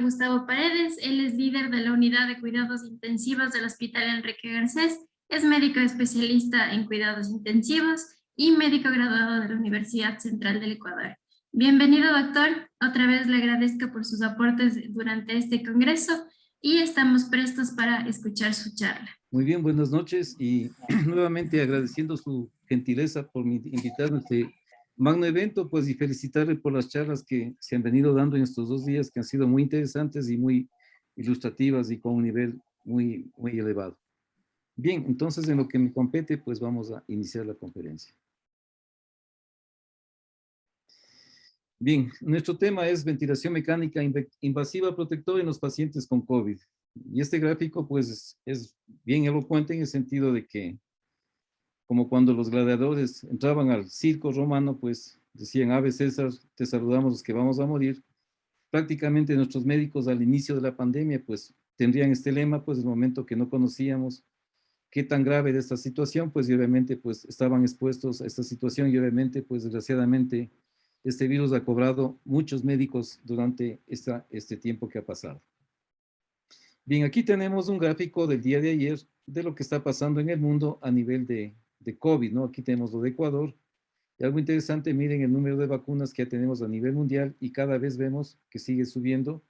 Gustavo Paredes. Él es líder de la unidad de cuidados intensivos del Hospital Enrique Garcés. Es médico especialista en cuidados intensivos y médico graduado de la Universidad Central del Ecuador. Bienvenido, doctor. Otra vez le agradezco por sus aportes durante este congreso y estamos prestos para escuchar su charla. Muy bien, buenas noches y nuevamente agradeciendo su gentileza por invitarme a este magno evento, pues, y felicitarle por las charlas que se han venido dando en estos 2 días, que han sido muy interesantes y muy ilustrativas y con un nivel muy elevado. Bien, entonces en lo que me compete, pues vamos a iniciar la conferencia. Bien, nuestro tema es ventilación mecánica invasiva protectora en los pacientes con COVID. Y este gráfico, pues, es bien elocuente en el sentido de que, como cuando los gladiadores entraban al circo romano, pues decían: Ave César, te saludamos los que vamos a morir. Prácticamente nuestros médicos al inicio de la pandemia, pues tendrían este lema, pues, el momento que no conocíamos qué tan grave era esta situación, pues, y obviamente, pues, estaban expuestos a esta situación y obviamente, pues, desgraciadamente, este virus ha cobrado muchos médicos durante este tiempo que ha pasado. Bien, aquí tenemos un gráfico del día de ayer de lo que está pasando en el mundo a nivel de COVID, ¿no? Aquí tenemos lo de Ecuador. Y algo interesante, miren el número de vacunas que ya tenemos a nivel mundial y cada vez vemos que sigue subiendo,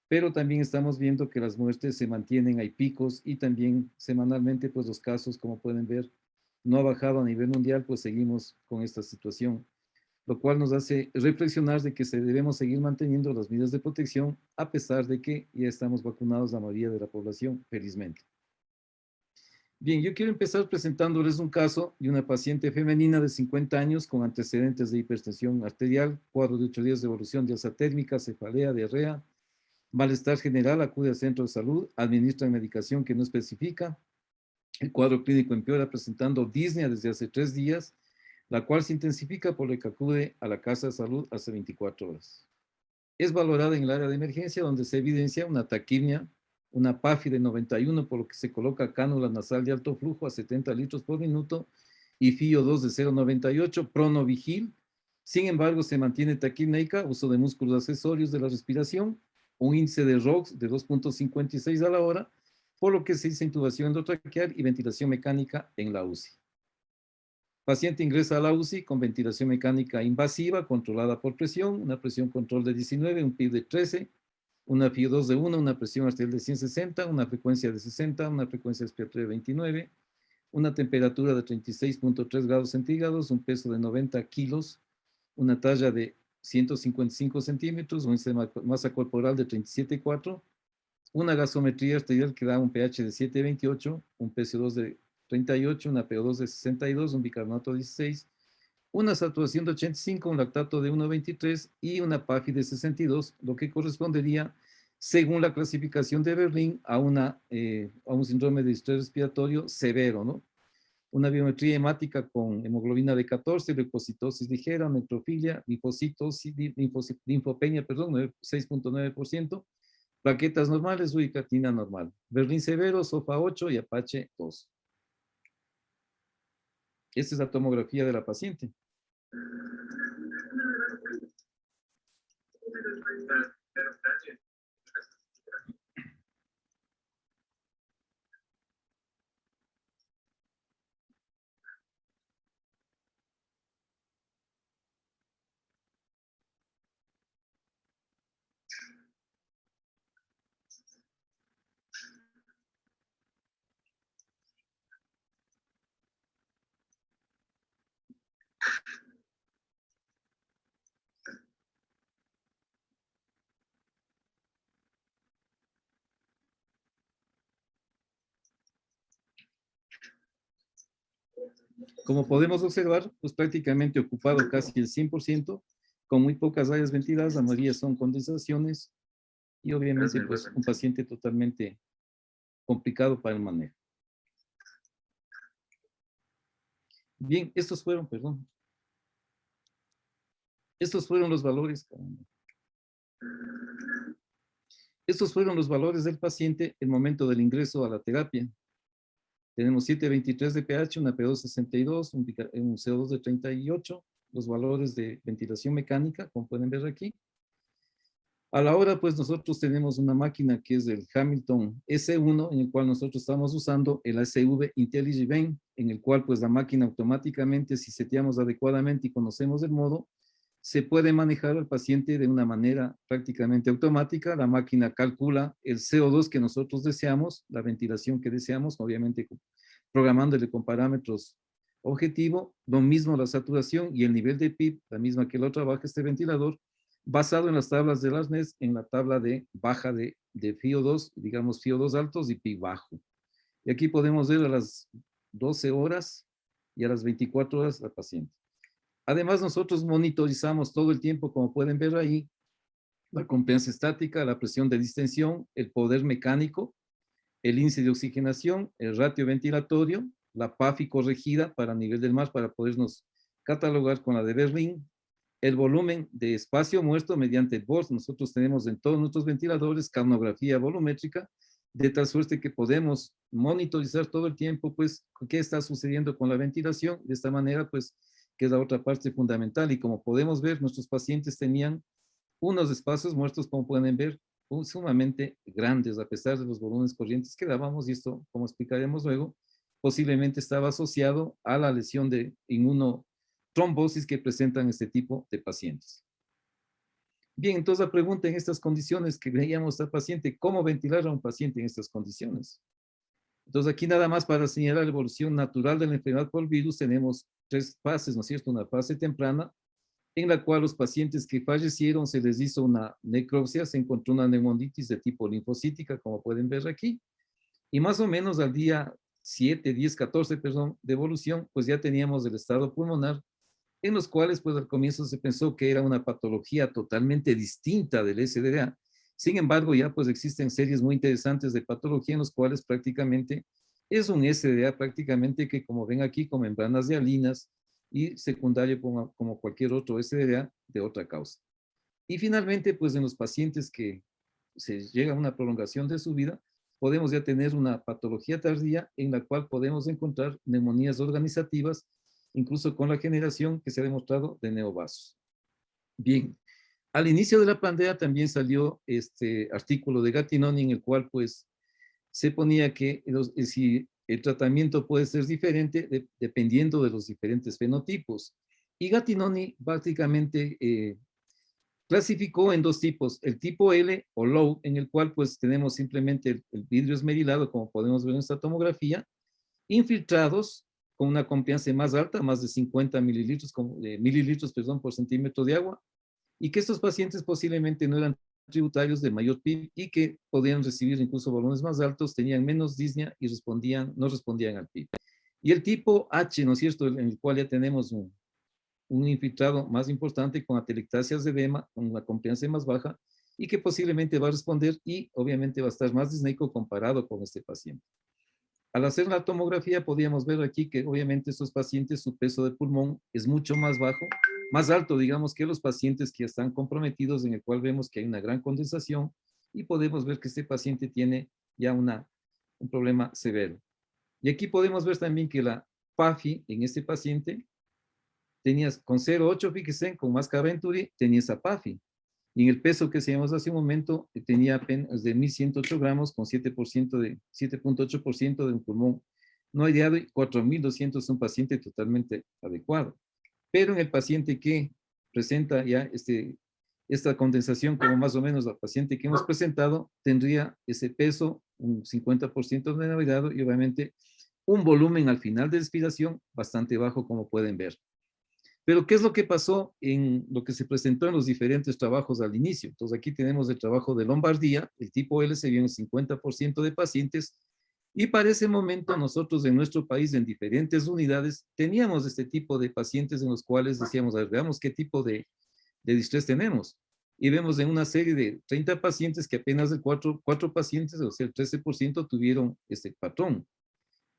pero también estamos viendo que las muertes se mantienen, hay picos y también semanalmente, pues los casos, como pueden ver, no ha bajado a nivel mundial, pues seguimos con esta situación, lo cual nos hace reflexionar de que debemos seguir manteniendo las medidas de protección a pesar de que ya estamos vacunados la mayoría de la población, felizmente. Bien, yo quiero empezar presentándoles un caso de una paciente femenina de 50 años con antecedentes de hipertensión arterial, cuadro de 8 días de evolución de alza térmica, cefalea, diarrea, malestar general, acude al centro de salud, administra medicación que no especifica. El cuadro clínico empeora presentando disnea desde hace 3 días, la cual se intensifica por lo que acude a la casa de salud hace 24 horas. Es valorada en el área de emergencia, donde se evidencia una taquimia, una PAFI de 91, por lo que se coloca cánula nasal de alto flujo a 70 litros por minuto y FiO2 de 0,98, pronovigil. Sin embargo, se mantiene taquipneica, uso de músculos accesorios de la respiración, un índice de ROX de 2,56 a la hora, por lo que se hizo intubación endotraqueal y ventilación mecánica en la UCI. Paciente ingresa a la UCI con ventilación mecánica invasiva, controlada por presión, una presión control de 19, un PIB de 13, una FiO2 de 1, una presión arterial de 160, una frecuencia de 60, una frecuencia respiratoria de 29, una temperatura de 36,3 grados centígrados, un peso de 90 kilos, una talla de 155 centímetros, un índice de masa corporal de 37,4, una gasometría arterial que da un pH de 7,28, un PCO2 de 38, una PO2 de 62, un bicarbonato de 16, una saturación de 85, un lactato de 1,23 y una PAFI de 62, lo que correspondería, según la clasificación de Berlín, a un síndrome de distrés respiratorio severo, ¿no? Una biometría hemática con hemoglobina de 14, leucocitosis ligera, neutrofilia, linfopenia, 6,9%, plaquetas normales, ubicatina normal. Berlín severo, SOFA 8 y Apache 2. Esta es la tomografía de la paciente. Como podemos observar, pues prácticamente ocupado casi el 100%, con muy pocas áreas ventiladas, la mayoría son condensaciones y obviamente pues un paciente totalmente complicado para el manejo. Bien, estos fueron los valores, caramba. Estos fueron los valores del paciente el momento del ingreso a la terapia. Tenemos 7,23 de pH, una PO2 62, un CO2 de 38, los valores de ventilación mecánica, como pueden ver aquí. A la hora, pues nosotros tenemos una máquina que es el Hamilton S1, en el cual nosotros estamos usando el ASV IntelliVent, en el cual pues la máquina automáticamente, si seteamos adecuadamente y conocemos el modo, se puede manejar al paciente de una manera prácticamente automática. La máquina calcula el CO2 que nosotros deseamos, la ventilación que deseamos, obviamente programándole con parámetros objetivo, lo mismo la saturación y el nivel de PIB, la misma que lo trabaja este ventilador, basado en las tablas del arnés, en la tabla de baja de FIO2, digamos FIO2 altos y PIB bajo. Y aquí podemos ver a las 12 horas y a las 24 horas al paciente. Además, nosotros monitorizamos todo el tiempo, como pueden ver ahí, la competencia estática, la presión de distensión, el poder mecánico, el índice de oxigenación, el ratio ventilatorio, la PAFI corregida para nivel del mar para podernos catalogar con la de Berlín, el volumen de espacio muerto mediante el BORS. Nosotros tenemos en todos nuestros ventiladores carnografía volumétrica, de tal suerte que podemos monitorizar todo el tiempo, pues, qué está sucediendo con la ventilación. De esta manera, pues, que es la otra parte fundamental. Y como podemos ver, nuestros pacientes tenían unos espacios muertos, como pueden ver, sumamente grandes, a pesar de los volúmenes corrientes que dábamos, y esto, como explicaremos luego, posiblemente estaba asociado a la lesión de inmunotrombosis que presentan este tipo de pacientes. Bien, entonces la pregunta en estas condiciones que veíamos al paciente, ¿cómo ventilar a un paciente en estas condiciones? Entonces aquí nada más para señalar la evolución natural de la enfermedad por virus, tenemos tres fases, ¿no es cierto? Una fase temprana, en la cual los pacientes que fallecieron se les hizo una necropsia, se encontró una neumonitis de tipo linfocítica, como pueden ver aquí, y más o menos al día 7, 10, 14, perdón, de evolución, pues ya teníamos el estado pulmonar, en los cuales pues al comienzo se pensó que era una patología totalmente distinta del SDA. Sin embargo, ya pues existen series muy interesantes de patología en los cuales prácticamente es un SDA prácticamente que, como ven aquí, con membranas de hialinas, y secundario como cualquier otro SDA de otra causa. Y finalmente, pues en los pacientes que se llega a una prolongación de su vida, podemos ya tener una patología tardía en la cual podemos encontrar neumonías organizativas, incluso con la generación que se ha demostrado de neovasos. Bien, al inicio de la pandemia también salió este artículo de Gattinoni en el cual pues se ponía que si el tratamiento puede ser diferente dependiendo de los diferentes fenotipos. Y Gattinoni básicamente clasificó en dos tipos, el tipo L o low, en el cual pues tenemos simplemente el vidrio esmerilado, como podemos ver en esta tomografía, infiltrados con una compliance más alta, más de 50 mililitros por centímetro de agua, y que estos pacientes posiblemente no eran tributarios de mayor PIB y que podían recibir incluso volúmenes más altos, tenían menos disnea y no respondían al PIB. Y el tipo H, ¿no es cierto?, en el cual ya tenemos un infiltrado más importante con atelectasias de edema, con una compliance más baja, y que posiblemente va a responder y obviamente va a estar más disneico comparado con este paciente. Al hacer la tomografía podíamos ver aquí que obviamente estos pacientes su peso de pulmón es mucho más bajo, más alto digamos que los pacientes que están comprometidos, en el cual vemos que hay una gran condensación y podemos ver que este paciente tiene ya un problema severo. Y aquí podemos ver también que la PAFI en este paciente tenía con 0,8, fíjense, con máscara Venturi tenía esa PAFI. Y en el peso que hacíamos hace un momento, tenía apenas de 1.108 gramos con 7.8% de un pulmón no aireado y 4.200 un paciente totalmente adecuado. Pero en el paciente que presenta ya esta condensación, como más o menos la paciente que hemos presentado, tendría ese peso, un 50% de aireado y obviamente un volumen al final de expiración bastante bajo, como pueden ver. Pero, ¿qué es lo que pasó en lo que se presentó en los diferentes trabajos al inicio? Entonces, aquí tenemos el trabajo de Lombardía, el tipo L se vio en 50% de pacientes, y para ese momento nosotros en nuestro país, en diferentes unidades, teníamos este tipo de pacientes en los cuales decíamos, a ver, veamos qué tipo de distrés tenemos. Y vemos en una serie de 30 pacientes que apenas de 4 pacientes, o sea, el 13% tuvieron este patrón.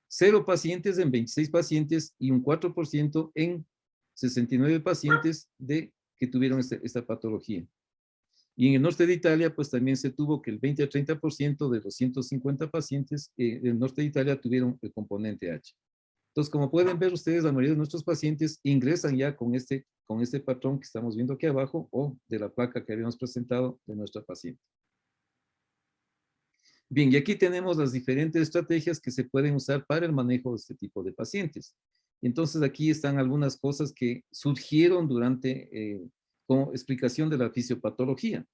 0 pacientes en 26 pacientes y un 4% en 69 pacientes que tuvieron esta patología. Y en el norte de Italia, pues también se tuvo que el 20 a 30% de los 150 pacientes del norte de Italia tuvieron el componente H. Entonces, como pueden ver ustedes, la mayoría de nuestros pacientes ingresan ya con este patrón que estamos viendo aquí abajo o de la placa que habíamos presentado de nuestra paciente. Bien, y aquí tenemos las diferentes estrategias que se pueden usar para el manejo de este tipo de pacientes. Entonces, aquí están algunas cosas que surgieron durante, como explicación de la fisiopatología.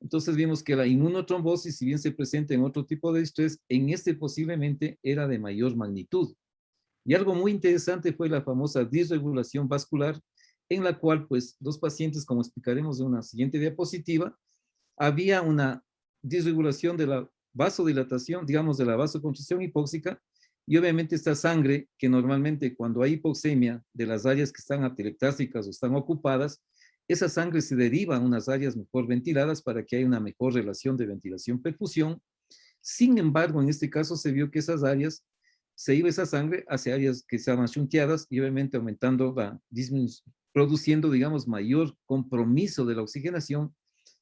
Entonces, vimos que la inmunotrombosis, si bien se presenta en otro tipo de estrés, en este posiblemente era de mayor magnitud. Y algo muy interesante fue la famosa disregulación vascular, en la cual, pues, los pacientes, como explicaremos en una siguiente diapositiva, había una disregulación de la vasodilatación, digamos, de la vasoconstricción hipóxica, y obviamente esta sangre, que normalmente cuando hay hipoxemia de las áreas que están atelectásicas o están ocupadas, esa sangre se deriva a unas áreas mejor ventiladas para que haya una mejor relación de ventilación-perfusión. Sin embargo, en este caso se vio que esas áreas, se iba esa sangre hacia áreas que estaban shunteadas y obviamente aumentando produciendo, digamos, mayor compromiso de la oxigenación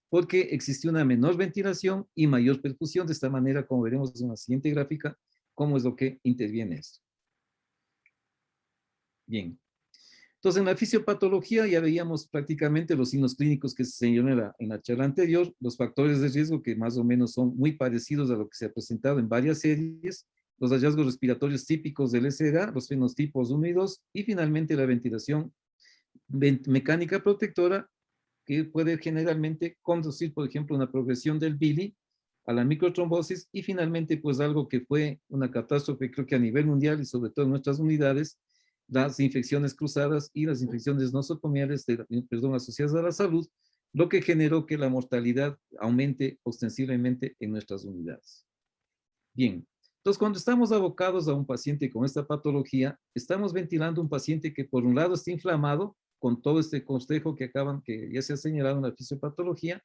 porque existió una menor ventilación y mayor perfusión. De esta manera, como veremos en la siguiente gráfica, cómo es lo que interviene esto. Bien. Entonces, en la fisiopatología ya veíamos prácticamente los signos clínicos que se señaló en la charla anterior, los factores de riesgo que más o menos son muy parecidos a lo que se ha presentado en varias series, los hallazgos respiratorios típicos del SRA, los fenotipos 1 y 2, y finalmente la ventilación mecánica protectora, que puede generalmente conducir, por ejemplo, una progresión del Billy a la microtrombosis y finalmente, pues algo que fue una catástrofe, creo que a nivel mundial y sobre todo en nuestras unidades, las infecciones cruzadas y las infecciones nosocomiales, asociadas a la salud, lo que generó que la mortalidad aumente ostensiblemente en nuestras unidades. Bien, entonces cuando estamos abocados a un paciente con esta patología, estamos ventilando un paciente que por un lado está inflamado, con todo este consejo que ya se ha señalado en la fisiopatología,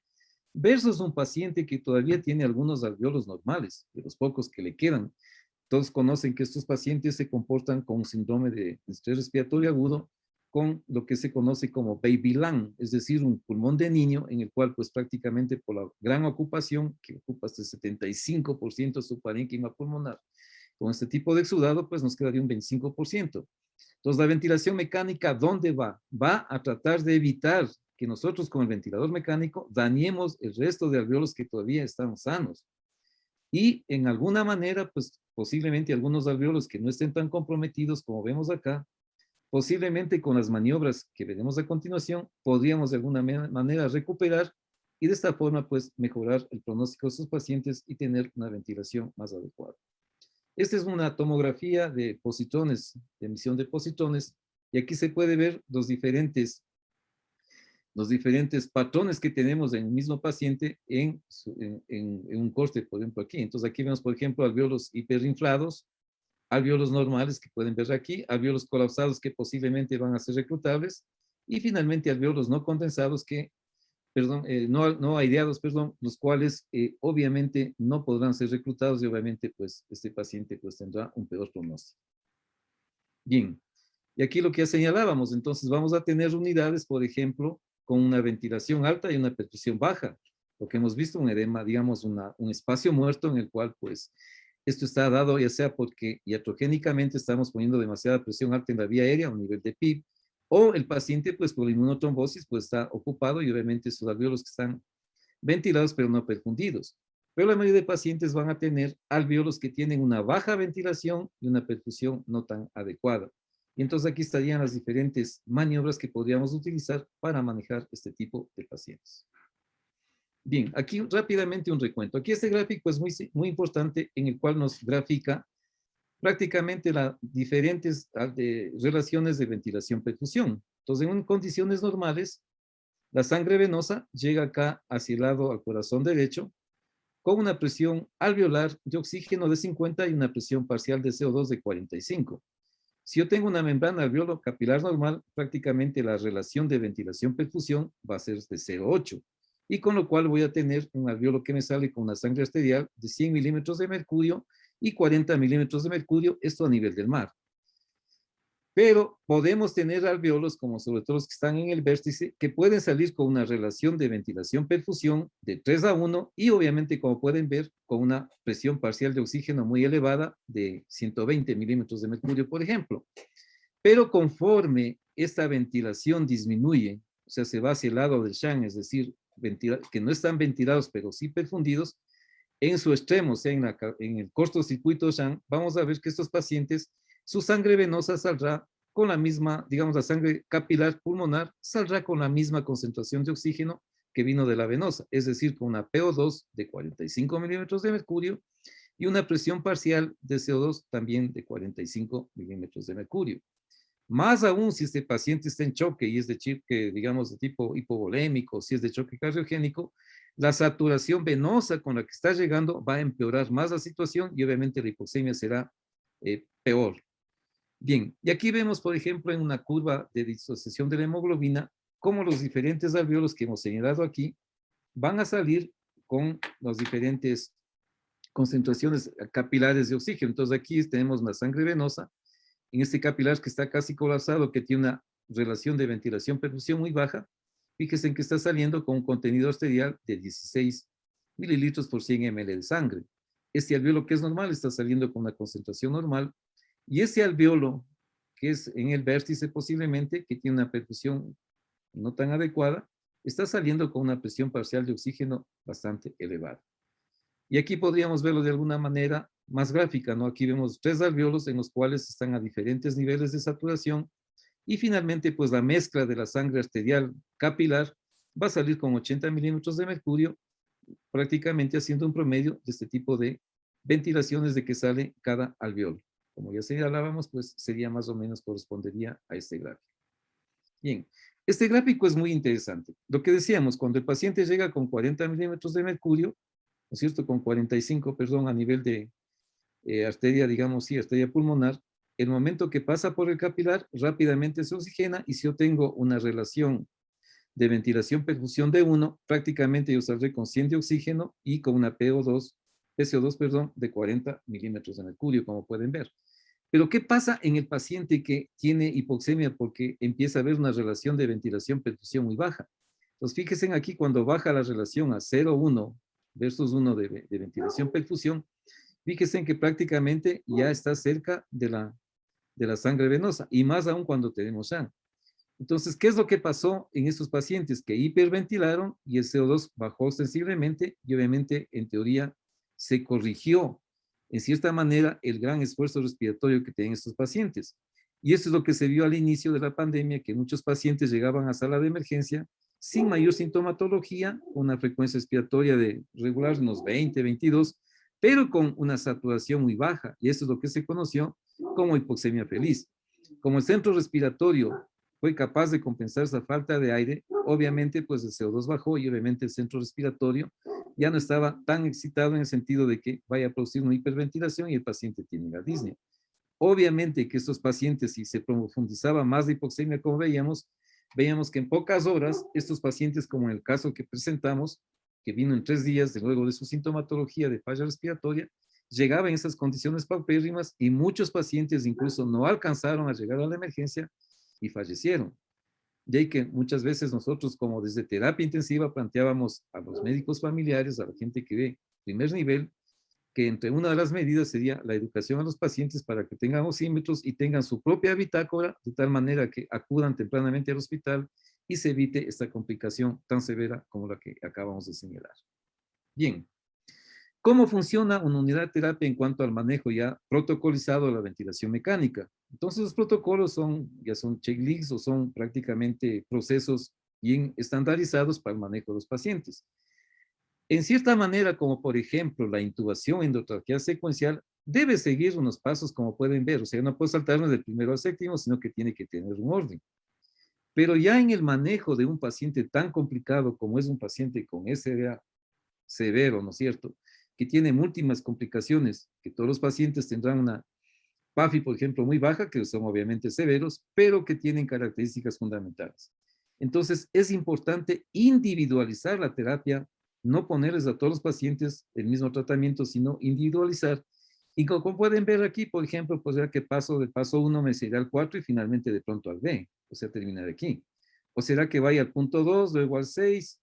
versus un paciente que todavía tiene algunos alveolos normales, de los pocos que le quedan. Todos conocen que estos pacientes se comportan con un síndrome de estrés respiratorio agudo, con lo que se conoce como baby lung, es decir, un pulmón de niño en el cual pues prácticamente por la gran ocupación, que ocupa hasta el 75% de su parénquima pulmonar, con este tipo de exudado pues nos quedaría un 25%. Entonces, la ventilación mecánica, ¿dónde va? Va a tratar de evitar que nosotros con el ventilador mecánico dañemos el resto de alveolos que todavía están sanos. Y en alguna manera, pues posiblemente algunos alveolos que no estén tan comprometidos como vemos acá, posiblemente con las maniobras que veremos a continuación, podríamos de alguna manera recuperar y de esta forma, pues mejorar el pronóstico de sus pacientes y tener una ventilación más adecuada. Esta es una tomografía de positrones, de emisión de positrones, y aquí se puede ver los diferentes patrones que tenemos en el mismo paciente en un corte, por ejemplo, aquí. Entonces aquí vemos, por ejemplo, alveolos hiperinflados, alveolos normales que pueden ver aquí, alveolos colapsados que posiblemente van a ser reclutables, y finalmente alveolos no condensados que no aireados, los cuales obviamente no podrán ser reclutados y obviamente pues este paciente pues tendrá un peor pronóstico. Bien, y aquí lo que ya señalábamos, entonces vamos a tener unidades, por ejemplo, con una ventilación alta y una perfusión baja. Lo que hemos visto, un edema, digamos, un espacio muerto en el cual pues esto está dado ya sea porque iatrogénicamente estamos poniendo demasiada presión alta en la vía aérea a un nivel de PIB, o el paciente, pues por inmunotrombosis, pues está ocupado y obviamente sus alveolos que están ventilados pero no perfundidos. Pero la mayoría de pacientes van a tener alveolos que tienen una baja ventilación y una perfusión no tan adecuada. Y entonces aquí estarían las diferentes maniobras que podríamos utilizar para manejar este tipo de pacientes. Bien, aquí rápidamente un recuento. Aquí este gráfico es muy importante en el cual nos grafica prácticamente las diferentes relaciones de ventilación-perfusión. Entonces, en condiciones normales, la sangre venosa llega acá hacia el lado al corazón derecho con una presión alveolar de oxígeno de 50 y una presión parcial de CO2 de 45. Si yo tengo una membrana alveolo capilar normal, prácticamente la relación de ventilación-perfusión va a ser de 0,8, y con lo cual voy a tener un alveolo que me sale con una sangre arterial de 100 milímetros de mercurio y 40 milímetros de mercurio, esto a nivel del mar. Pero podemos tener alveolos, como sobre todo los que están en el vértice, que pueden salir con una relación de ventilación-perfusión de 3:1 y obviamente, como pueden ver, con una presión parcial de oxígeno muy elevada de 120 milímetros de mercurio, por ejemplo. Pero conforme esta ventilación disminuye, o sea, se va hacia el lado del Shan, es decir, que no están ventilados, pero sí perfundidos, en su extremo, o sea, en el cortocircuito Shan, vamos a ver que estos pacientes, su sangre venosa saldrá con la misma, digamos, la sangre capilar pulmonar saldrá con la misma concentración de oxígeno que vino de la venosa, es decir, con una PO2 de 45 milímetros de mercurio y una presión parcial de CO2 también de 45 milímetros de mercurio. Más aún si este paciente está en choque y es de choque, digamos, de tipo hipovolémico, si es de choque cardiogénico, la saturación venosa con la que está llegando va a empeorar más la situación y obviamente la hipoxemia será peor. Bien, y aquí vemos, por ejemplo, en una curva de disociación de la hemoglobina, cómo los diferentes alveolos que hemos señalado aquí van a salir con las diferentes concentraciones capilares de oxígeno. Entonces aquí tenemos la sangre venosa, en este capilar que está casi colapsado, que tiene una relación de ventilación-perfusión muy baja, fíjense en que está saliendo con un contenido arterial de 16 mililitros por 100 ml de sangre. Este alveolo que es normal está saliendo con una concentración normal, y este alveolo que es en el vértice posiblemente, que tiene una perfusión no tan adecuada, está saliendo con una presión parcial de oxígeno bastante elevada. Y aquí podríamos verlo de alguna manera más gráfica, ¿no? Aquí vemos 3 alveolos en los cuales están a diferentes niveles de saturación y finalmente, pues la mezcla de la sangre arterial capilar va a salir con 80 milímetros de mercurio, prácticamente haciendo un promedio de este tipo de ventilaciones de que sale cada alveolo. Como ya señalábamos, pues sería más o menos correspondería a este gráfico. Bien, este gráfico es muy interesante. Lo que decíamos, cuando el paciente llega con 40 milímetros de mercurio, ¿no es cierto? Con 45, perdón, a nivel de arteria, digamos, sí, arteria pulmonar, el momento que pasa por el capilar, rápidamente se oxigena y si yo tengo una relación de ventilación-perfusión de 1, prácticamente yo saldré con 100 de oxígeno y con una PCO2, perdón, de 40 milímetros de mercurio, como pueden ver. Pero ¿qué pasa en el paciente que tiene hipoxemia porque empieza a haber una relación de ventilación-perfusión muy baja? Entonces, fíjense aquí cuando baja la relación a 0,1 versus 1 de ventilación-perfusión, fíjense en que prácticamente ya está cerca de la sangre venosa, y más aún cuando tenemos SHAN. Entonces, ¿qué es lo que pasó en estos pacientes? Que hiperventilaron y el CO2 bajó sensiblemente y obviamente, en teoría, se corrigió, en cierta manera, el gran esfuerzo respiratorio que tienen estos pacientes. Y eso es lo que se vio al inicio de la pandemia, que muchos pacientes llegaban a sala de emergencia sin mayor sintomatología, una frecuencia respiratoria de regular, unos 20, 22, pero con una saturación muy baja. Y eso es lo que se conoció como hipoxemia feliz. Como el centro respiratorio fue capaz de compensar esa falta de aire, obviamente pues el CO2 bajó y obviamente el centro respiratorio ya no estaba tan excitado en el sentido de que vaya a producir una hiperventilación y el paciente tiene la disnea. Obviamente que estos pacientes, si se profundizaba más de hipoxemia, como veíamos que en pocas horas, estos pacientes, como en el caso que presentamos, que vino en 3 días de luego de su sintomatología de falla respiratoria, llegaba en esas condiciones paupérrimas y muchos pacientes incluso no alcanzaron a llegar a la emergencia y fallecieron. De ahí que muchas veces nosotros, como desde terapia intensiva, planteábamos a los médicos familiares, a la gente que ve primer nivel, que entre una de las medidas sería la educación a los pacientes para que tengan oxímetros y tengan su propia bitácora, de tal manera que acudan tempranamente al hospital y se evite esta complicación tan severa como la que acabamos de señalar. Bien, ¿cómo funciona una unidad de terapia en cuanto al manejo ya protocolizado de la ventilación mecánica? Entonces los protocolos ya son checklists o son prácticamente procesos bien estandarizados para el manejo de los pacientes. En cierta manera, como por ejemplo la intubación endotraqueal secuencial, debe seguir unos pasos como pueden ver. O sea, no puede saltarnos del primero al séptimo, sino que tiene que tener un orden. Pero ya en el manejo de un paciente tan complicado como es un paciente con SDA severo, ¿no es cierto?, que tiene múltiples complicaciones, que todos los pacientes tendrán una PAFI, por ejemplo, muy baja, que son obviamente severos, pero que tienen características fundamentales. Entonces, es importante individualizar la terapia, no ponerles a todos los pacientes el mismo tratamiento, sino individualizar Y como pueden ver aquí, por ejemplo, pues ya que paso del paso 1 me irá al 4 y finalmente de pronto al B, o sea, terminar aquí. O será que vaya al punto 2, luego al 6,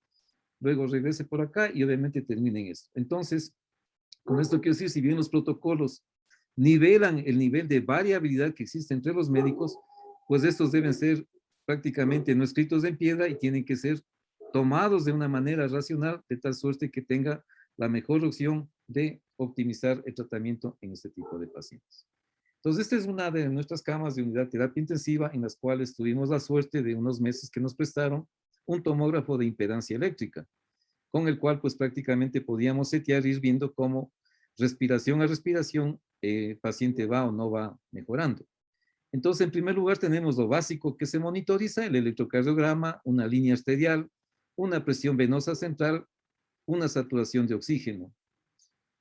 luego regrese por acá y obviamente termine en esto. Entonces, con esto quiero decir, si bien los protocolos nivelan el nivel de variabilidad que existe entre los médicos, pues estos deben ser prácticamente no escritos en piedra y tienen que ser tomados de una manera racional, de tal suerte que tenga la mejor opción de optimizar el tratamiento en este tipo de pacientes. Entonces, esta es una de nuestras camas de unidad de terapia intensiva en las cuales tuvimos la suerte de unos meses que nos prestaron un tomógrafo de impedancia eléctrica, con el cual pues prácticamente podíamos setear y ir viendo cómo respiración a respiración el paciente va o no va mejorando. Entonces, en primer lugar, tenemos lo básico que se monitoriza, el electrocardiograma, una línea arterial, una presión venosa central, una saturación de oxígeno.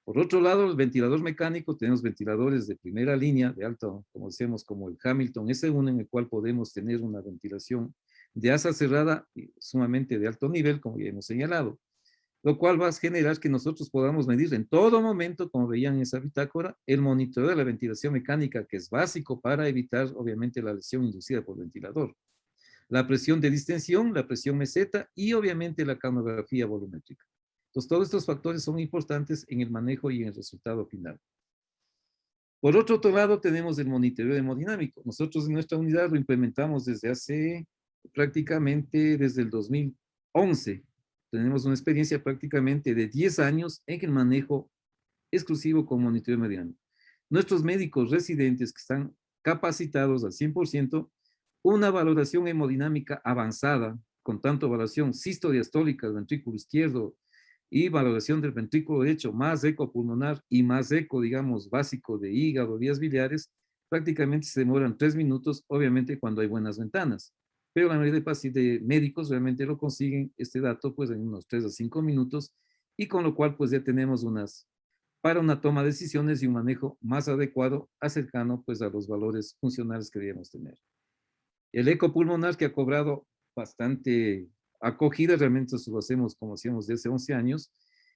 Por otro lado, el ventilador mecánico, tenemos ventiladores de primera línea, de alto, como decíamos, como el Hamilton S1, en el cual podemos tener una ventilación de asa cerrada y sumamente de alto nivel, como ya hemos señalado, lo cual va a generar que nosotros podamos medir en todo momento, como veían en esa bitácora, el monitoreo de la ventilación mecánica, que es básico para evitar, obviamente, la lesión inducida por ventilador. La presión de distensión, la presión meseta y, obviamente, la camografía volumétrica. Entonces, todos estos factores son importantes en el manejo y en el resultado final. Por otro lado, tenemos el monitoreo hemodinámico. Nosotros en nuestra unidad lo implementamos desde hace prácticamente desde el 2011. Tenemos una experiencia prácticamente de 10 años en el manejo exclusivo con monitoreo hemodinámico. Nuestros médicos residentes que están capacitados al 100%, una valoración hemodinámica avanzada, con tanto valoración sistodiastólica del ventrículo izquierdo, y valoración del ventrículo derecho, más eco pulmonar y más eco, digamos, básico de hígado, vías biliares, prácticamente se demoran 3 minutos, obviamente cuando hay buenas ventanas. Pero la mayoría de médicos realmente lo consiguen este dato pues en unos 3 a 5 minutos y con lo cual pues ya tenemos para una toma de decisiones y un manejo más adecuado, cercano pues a los valores funcionales que debemos tener. El eco pulmonar que ha cobrado bastante acogida, realmente eso lo hacemos como hacíamos desde hace 11 años,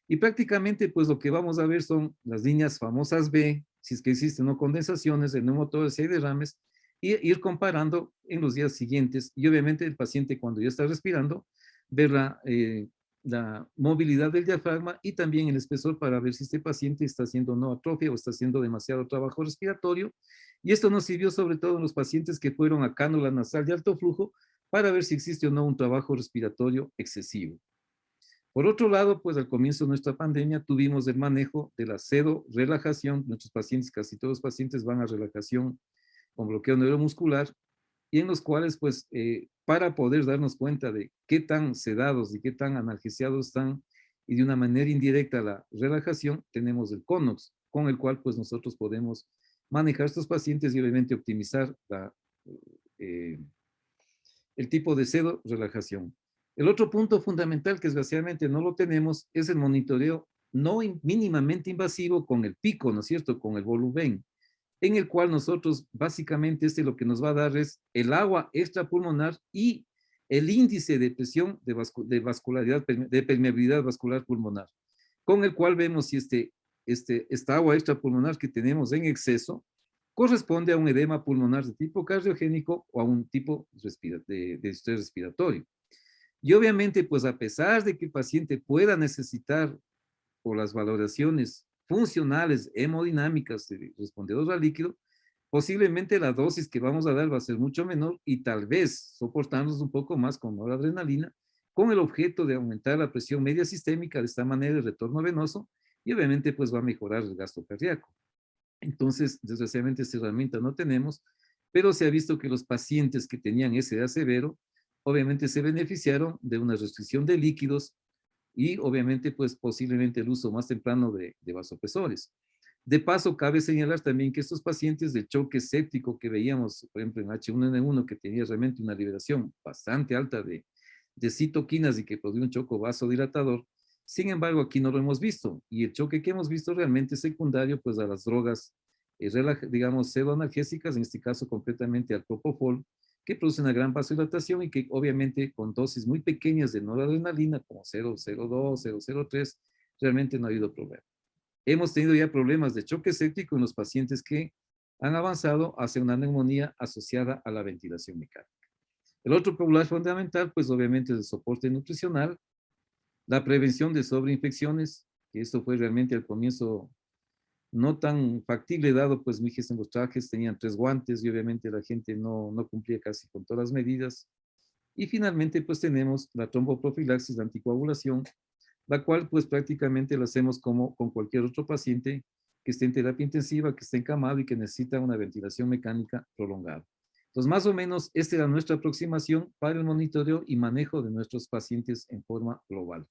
y prácticamente pues lo que vamos a ver son las líneas famosas B, si es que existen no condensaciones, de neumotores y derrames, y ir comparando en los días siguientes, y obviamente el paciente cuando ya está respirando, ver la movilidad del diafragma y también el espesor para ver si este paciente está haciendo no atrofia o está haciendo demasiado trabajo respiratorio. Y esto nos sirvió sobre todo en los pacientes que fueron a cánula nasal de alto flujo para ver si existe o no un trabajo respiratorio excesivo. Por otro lado, pues al comienzo de nuestra pandemia tuvimos el manejo de la sedo-relajación. Nuestros pacientes, casi todos los pacientes van a relajación con bloqueo neuromuscular y en los cuales, pues, para poder darnos cuenta de qué tan sedados y qué tan analgesiados están y de una manera indirecta la relajación, tenemos el CONOX, con el cual, pues, nosotros podemos manejar estos pacientes y obviamente optimizar eh, el tipo de sedo relajación. El otro punto fundamental que desgraciadamente no lo tenemos es el monitoreo no mínimamente invasivo con el pico, ¿no es cierto?, con el volumen, en el cual nosotros básicamente lo que nos va a dar es el agua extrapulmonar y el índice de presión de vascularidad, de permeabilidad vascular pulmonar, con el cual vemos si esta agua extrapulmonar que tenemos en exceso corresponde a un edema pulmonar de tipo cardiogénico o a un tipo de estrés respiratorio. Y obviamente, pues a pesar de que el paciente pueda necesitar por las valoraciones funcionales hemodinámicas de respondedor al líquido, posiblemente la dosis que vamos a dar va a ser mucho menor y tal vez soportarnos un poco más con noradrenalina, con el objeto de aumentar la presión media sistémica, de esta manera el retorno venoso, y obviamente pues va a mejorar el gasto cardíaco. Entonces, desgraciadamente esta herramienta no tenemos, pero se ha visto que los pacientes que tenían SDA severo, obviamente se beneficiaron de una restricción de líquidos y obviamente pues posiblemente el uso más temprano de vasopresores. De paso, cabe señalar también que estos pacientes de choque séptico que veíamos, por ejemplo, en H1N1, que tenía realmente una liberación bastante alta de citoquinas y que produjo un choque vasodilatador, sin embargo, aquí no lo hemos visto. Y el choque que hemos visto realmente es secundario pues, a las drogas, digamos, pseudoanalgésicas, en este caso completamente al propofol, que produce una gran vasodilatación y que obviamente con dosis muy pequeñas de noradrenalina, como 0,02, 0,03, realmente no ha habido problema. hemos tenido ya problemas de choque séptico en los pacientes que han avanzado hacia una neumonía asociada a la ventilación mecánica. El otro pilar fundamental, pues obviamente es el soporte nutricional, la prevención de sobreinfecciones, que esto fue realmente al comienzo no tan factible dado, pues en los trajes tenían 3 guantes y obviamente la gente no cumplía casi con todas las medidas. Y finalmente, pues tenemos la tromboprofilaxis, la anticoagulación, la cual pues prácticamente la hacemos como con cualquier otro paciente que esté en terapia intensiva, que esté encamado y que necesita una ventilación mecánica prolongada. Entonces, más o menos, esta era nuestra aproximación para el monitoreo y manejo de nuestros pacientes en forma global.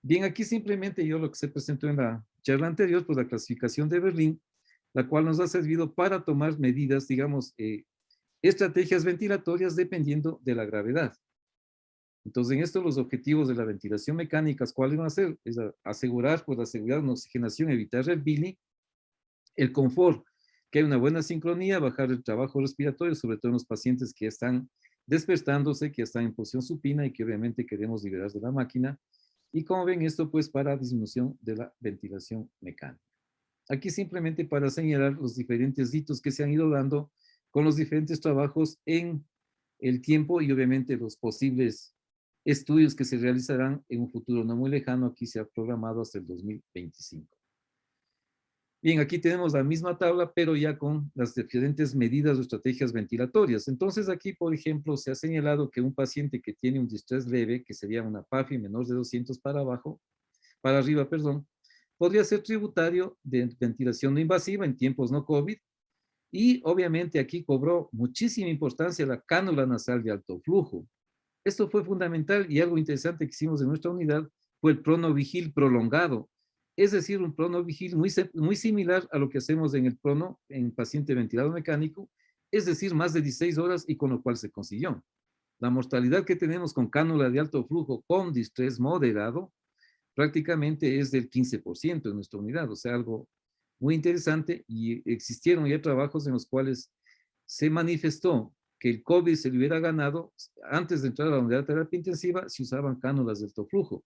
Bien, aquí simplemente yo lo que se presentó en la charla anterior, pues la clasificación de Berlín, la cual nos ha servido para tomar medidas, digamos, estrategias ventilatorias dependiendo de la gravedad. Entonces, en esto los objetivos de la ventilación mecánica, ¿cuáles van a ser? Es asegurar, pues, la seguridad de una oxigenación, evitar el BILI, el confort, que hay una buena sincronía, bajar el trabajo respiratorio, sobre todo en los pacientes que están despertándose, que están en posición supina y que obviamente queremos liberar de la máquina. Y como ven esto, pues, para disminución de la ventilación mecánica. Aquí simplemente para señalar los diferentes hitos que se han ido dando con los diferentes trabajos en el tiempo y obviamente los posibles estudios que se realizarán en un futuro no muy lejano. Aquí se ha programado hasta el 2025. Bien, aquí tenemos la misma tabla, pero ya con las diferentes medidas o estrategias ventilatorias. Entonces aquí, por ejemplo, se ha señalado que un paciente que tiene un distrés leve, que sería una PAFI menor de 200 para arriba, perdón, podría ser tributario de ventilación no invasiva en tiempos no COVID. Y obviamente aquí cobró muchísima importancia la cánula nasal de alto flujo. Esto fue fundamental y algo interesante que hicimos en nuestra unidad fue el pronovigil prolongado. Es decir, un pronovigil muy similar a lo que hacemos en el prono en paciente ventilado mecánico, es decir, más de 16 horas y con lo cual se consiguió. La mortalidad que tenemos con cánula de alto flujo con distrés moderado prácticamente es del 15% en nuestra unidad, o sea, algo muy interesante, y existieron ya trabajos en los cuales se manifestó que el COVID se le hubiera ganado antes de entrar a la unidad de terapia intensiva si usaban cánulas de alto flujo.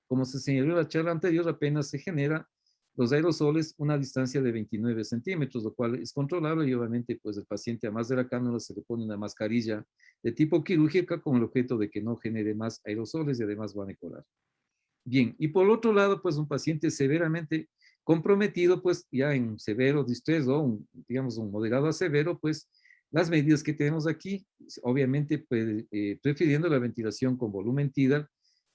Como se señaló en la charla anterior, apenas se genera los aerosoles una distancia de 29 centímetros, lo cual es controlable y obviamente pues el paciente además de la cánula se le pone una mascarilla de tipo quirúrgica con el objeto de que no genere más aerosoles y además va a mejorar. Bien, y por otro lado, pues un paciente severamente comprometido, pues ya en severo distrés o digamos un moderado a severo, pues las medidas que tenemos aquí, obviamente pues, prefiriendo la ventilación con volumen tidal,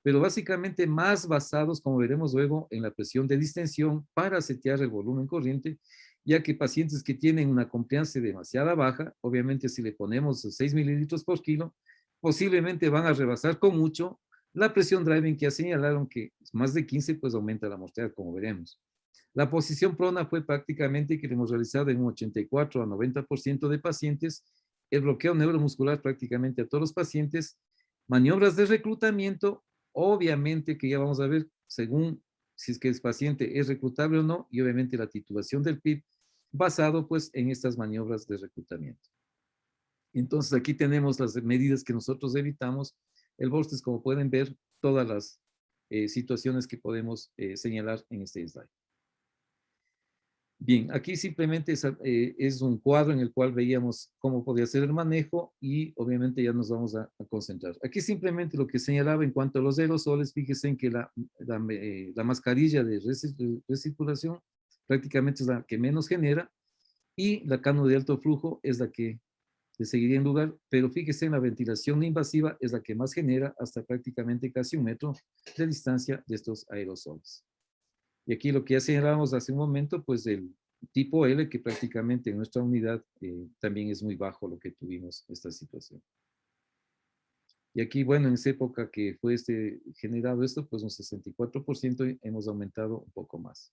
pero básicamente más basados, como veremos luego, en la presión de distensión para setear el volumen corriente, ya que pacientes que tienen una compliance demasiado baja, obviamente si le ponemos 6 mililitros por kilo, posiblemente van a rebasar con mucho la presión driving que ya señalaron que más de 15 pues aumenta la mortalidad, como veremos. La posición prona fue prácticamente que hemos realizado en un 84 a 90% de pacientes, el bloqueo neuromuscular prácticamente a todos los pacientes, maniobras de reclutamiento, obviamente que ya vamos a ver según si es que el paciente es reclutable o no, y obviamente la titulación del PIB basado pues en estas maniobras de reclutamiento. Entonces aquí tenemos las medidas que nosotros evitamos. El Vortex, como pueden ver, todas las situaciones que podemos señalar en este slide. Bien, aquí simplemente es un cuadro en el cual veíamos cómo podía ser el manejo y obviamente ya nos vamos a concentrar. Aquí simplemente lo que señalaba en cuanto a los aerosoles, fíjense en que la mascarilla de recirculación prácticamente es la que menos genera y la cánula de alto flujo es la que le seguiría en lugar, pero fíjese en la ventilación invasiva es la que más genera hasta prácticamente casi 1 metro de distancia de estos aerosoles. Y aquí lo que ya señalábamos hace un momento, pues el tipo L, que prácticamente en nuestra unidad también es muy bajo lo que tuvimos esta situación. Y aquí, bueno, en esa época que fue generado esto, pues un 64% hemos aumentado un poco más.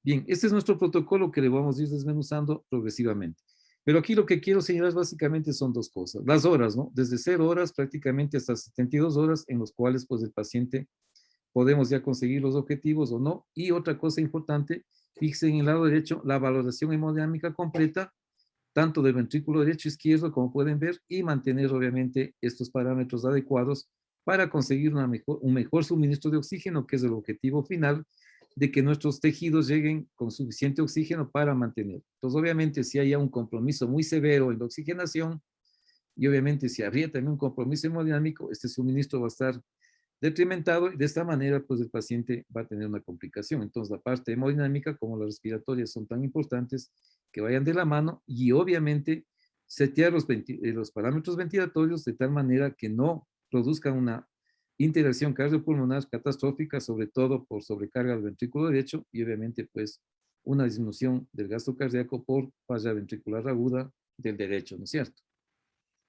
Bien, este es nuestro protocolo que le vamos a ir desmenuzando progresivamente. Pero aquí lo que quiero señalar básicamente son 2 cosas. Las horas, ¿no? Desde 0 horas prácticamente hasta 72 horas en los cuales pues el paciente podemos ya conseguir los objetivos o no. Y otra cosa importante, fíjense en el lado derecho, la valoración hemodinámica completa, tanto del ventrículo derecho e izquierdo, como pueden ver, y mantener obviamente estos parámetros adecuados para conseguir un mejor suministro de oxígeno, que es el objetivo final, de que nuestros tejidos lleguen con suficiente oxígeno para mantener. Entonces, obviamente, si hay un compromiso muy severo en la oxigenación, y obviamente si habría también un compromiso hemodinámico, este suministro va a estar detrimentado y de esta manera, pues el paciente va a tener una complicación. Entonces, la parte hemodinámica como la respiratoria son tan importantes que vayan de la mano y obviamente setear los parámetros ventilatorios de tal manera que no produzcan una interacción cardiopulmonar catastrófica, sobre todo por sobrecarga del ventrículo derecho y obviamente pues una disminución del gasto cardíaco por falla ventricular aguda del derecho, ¿no es cierto?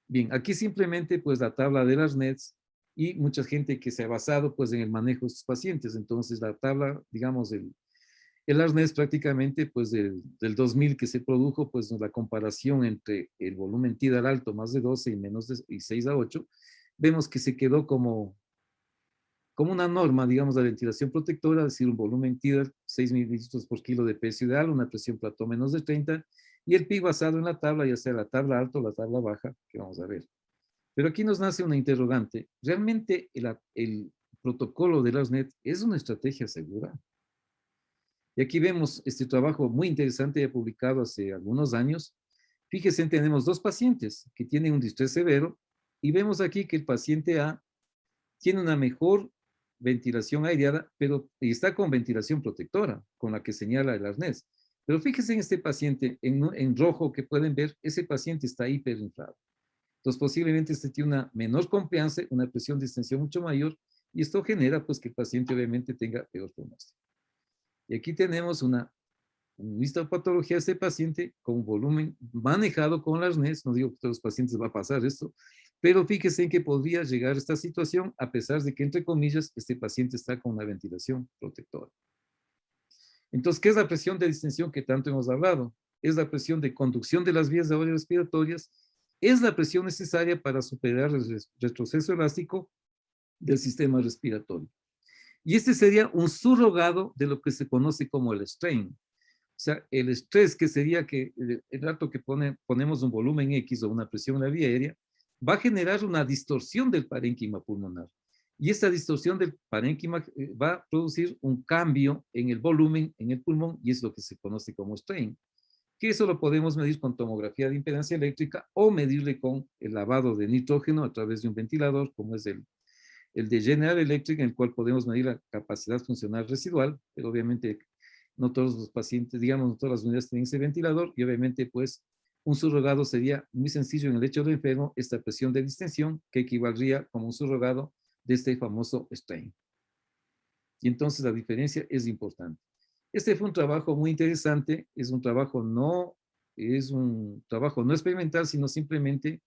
Bien, aquí simplemente pues la tabla de las NETs y mucha gente que se ha basado pues en el manejo de estos pacientes. Entonces la tabla, digamos, el ARNES prácticamente pues del 2000 que se produjo, pues la comparación entre el volumen tidal alto más de 12 y menos de y 6 a 8, vemos que se quedó como una norma, digamos, de ventilación protectora, es decir, un volumen tidal 6 mililitros por kilo de peso ideal, una presión plató menos de 30, y el PIC basado en la tabla, ya sea la tabla alta o la tabla baja, que vamos a ver. Pero aquí nos nace una interrogante. ¿Realmente el protocolo de LARSNet es una estrategia segura? Y aquí vemos este trabajo muy interesante ya publicado hace algunos años. Fíjense, tenemos dos pacientes que tienen un distrés severo y vemos aquí que el paciente A tiene una mejor ventilación aireada, pero y está con ventilación protectora, con la que señala el arnés. Pero fíjense en este paciente, en rojo que pueden ver, ese paciente está hiperinflado. Entonces, posiblemente este tiene una menor confianza, una presión de distensión mucho mayor, y esto genera pues que el paciente obviamente tenga peor pronóstico. Y aquí tenemos una histopatología de este paciente con volumen manejado con las NES, no digo que todos los pacientes va a pasar esto, pero fíjense en que podría llegar a esta situación a pesar de que, entre comillas, este paciente está con una ventilación protectora. Entonces, ¿qué es la presión de distensión que tanto hemos hablado? Es la presión de conducción de las vías aéreas respiratorias, es la presión necesaria para superar el retroceso elástico del sistema respiratorio. Y este sería un surrogado de lo que se conoce como el strain. O sea, el estrés, que sería que el rato que ponemos un volumen X o una presión en la vía aérea, va a generar una distorsión del parénquima pulmonar. Y esta distorsión del parénquima va a producir un cambio en el volumen en el pulmón y es lo que se conoce como strain. Que eso lo podemos medir con tomografía de impedancia eléctrica o medirle con el lavado de nitrógeno a través de un ventilador, como es el de General Electric, en el cual podemos medir la capacidad funcional residual, pero obviamente no todos los pacientes, digamos, no todas las unidades tienen ese ventilador y obviamente pues un surrogado sería muy sencillo en el lecho del enfermo, esta presión de distensión que equivaldría como un surrogado de este famoso strain. Y entonces la diferencia es importante. Este fue un trabajo muy interesante, es un trabajo no experimental, sino simplemente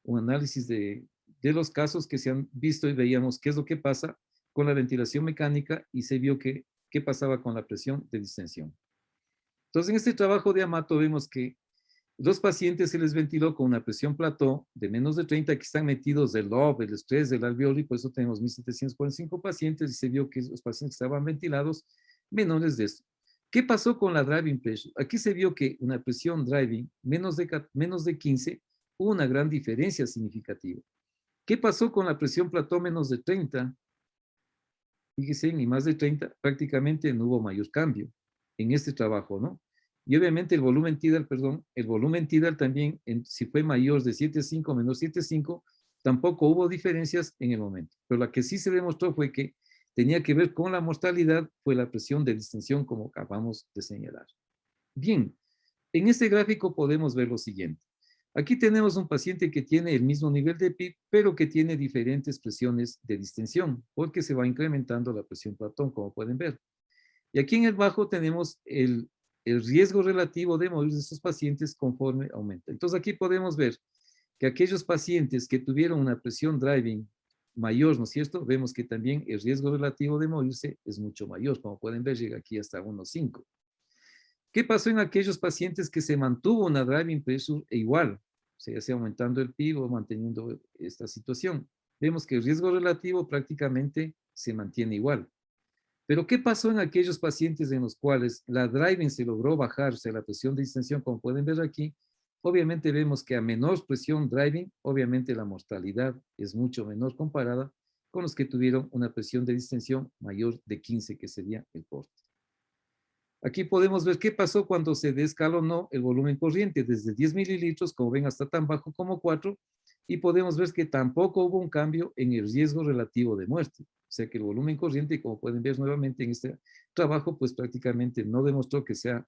un análisis de los casos que se han visto y veíamos qué es lo que pasa con la ventilación mecánica y se vio qué pasaba con la presión de distensión. Entonces, en este trabajo de Amato vemos que los pacientes se les ventiló con una presión plató de menos de 30 que están metidos del lobe, el estrés, del alveolo, y por eso tenemos 1.745 pacientes y se vio que los pacientes estaban ventilados menores de esto. ¿Qué pasó con la driving pressure? Aquí se vio que una presión driving menos de 15 hubo una gran diferencia significativa. ¿Qué pasó con la presión plató menos de 30? Fíjese, ni más de 30, prácticamente no hubo mayor cambio en este trabajo, ¿no? Y obviamente el volumen tidal también, si fue mayor de 7,5 menos 7,5, tampoco hubo diferencias en el momento. Pero la que sí se demostró fue que tenía que ver con la mortalidad, fue la presión de distensión, como acabamos de señalar. Bien, en este gráfico podemos ver lo siguiente. Aquí tenemos un paciente que tiene el mismo nivel de PIB, pero que tiene diferentes presiones de distensión, porque se va incrementando la presión platón, como pueden ver. Y aquí en el bajo tenemos el riesgo relativo de morir de estos pacientes conforme aumenta. Entonces aquí podemos ver que aquellos pacientes que tuvieron una presión driving mayor, ¿no es cierto? Vemos que también el riesgo relativo de morirse es mucho mayor. Como pueden ver, llega aquí hasta 1,5. ¿Qué pasó en aquellos pacientes que se mantuvo una driving pressure igual? O sea, ya sea aumentando el PIB o manteniendo esta situación. Vemos que el riesgo relativo prácticamente se mantiene igual. Pero ¿qué pasó en aquellos pacientes en los cuales la driving se logró bajarse, la presión de distensión, como pueden ver aquí? Obviamente vemos que a menor presión driving, obviamente la mortalidad es mucho menor comparada con los que tuvieron una presión de distensión mayor de 15, que sería el corte. Aquí podemos ver qué pasó cuando se descalonó el volumen corriente desde 10 mililitros, como ven, hasta tan bajo como 4, y podemos ver que tampoco hubo un cambio en el riesgo relativo de muerte. O sea que el volumen corriente, como pueden ver nuevamente en este trabajo, pues prácticamente no demostró que sea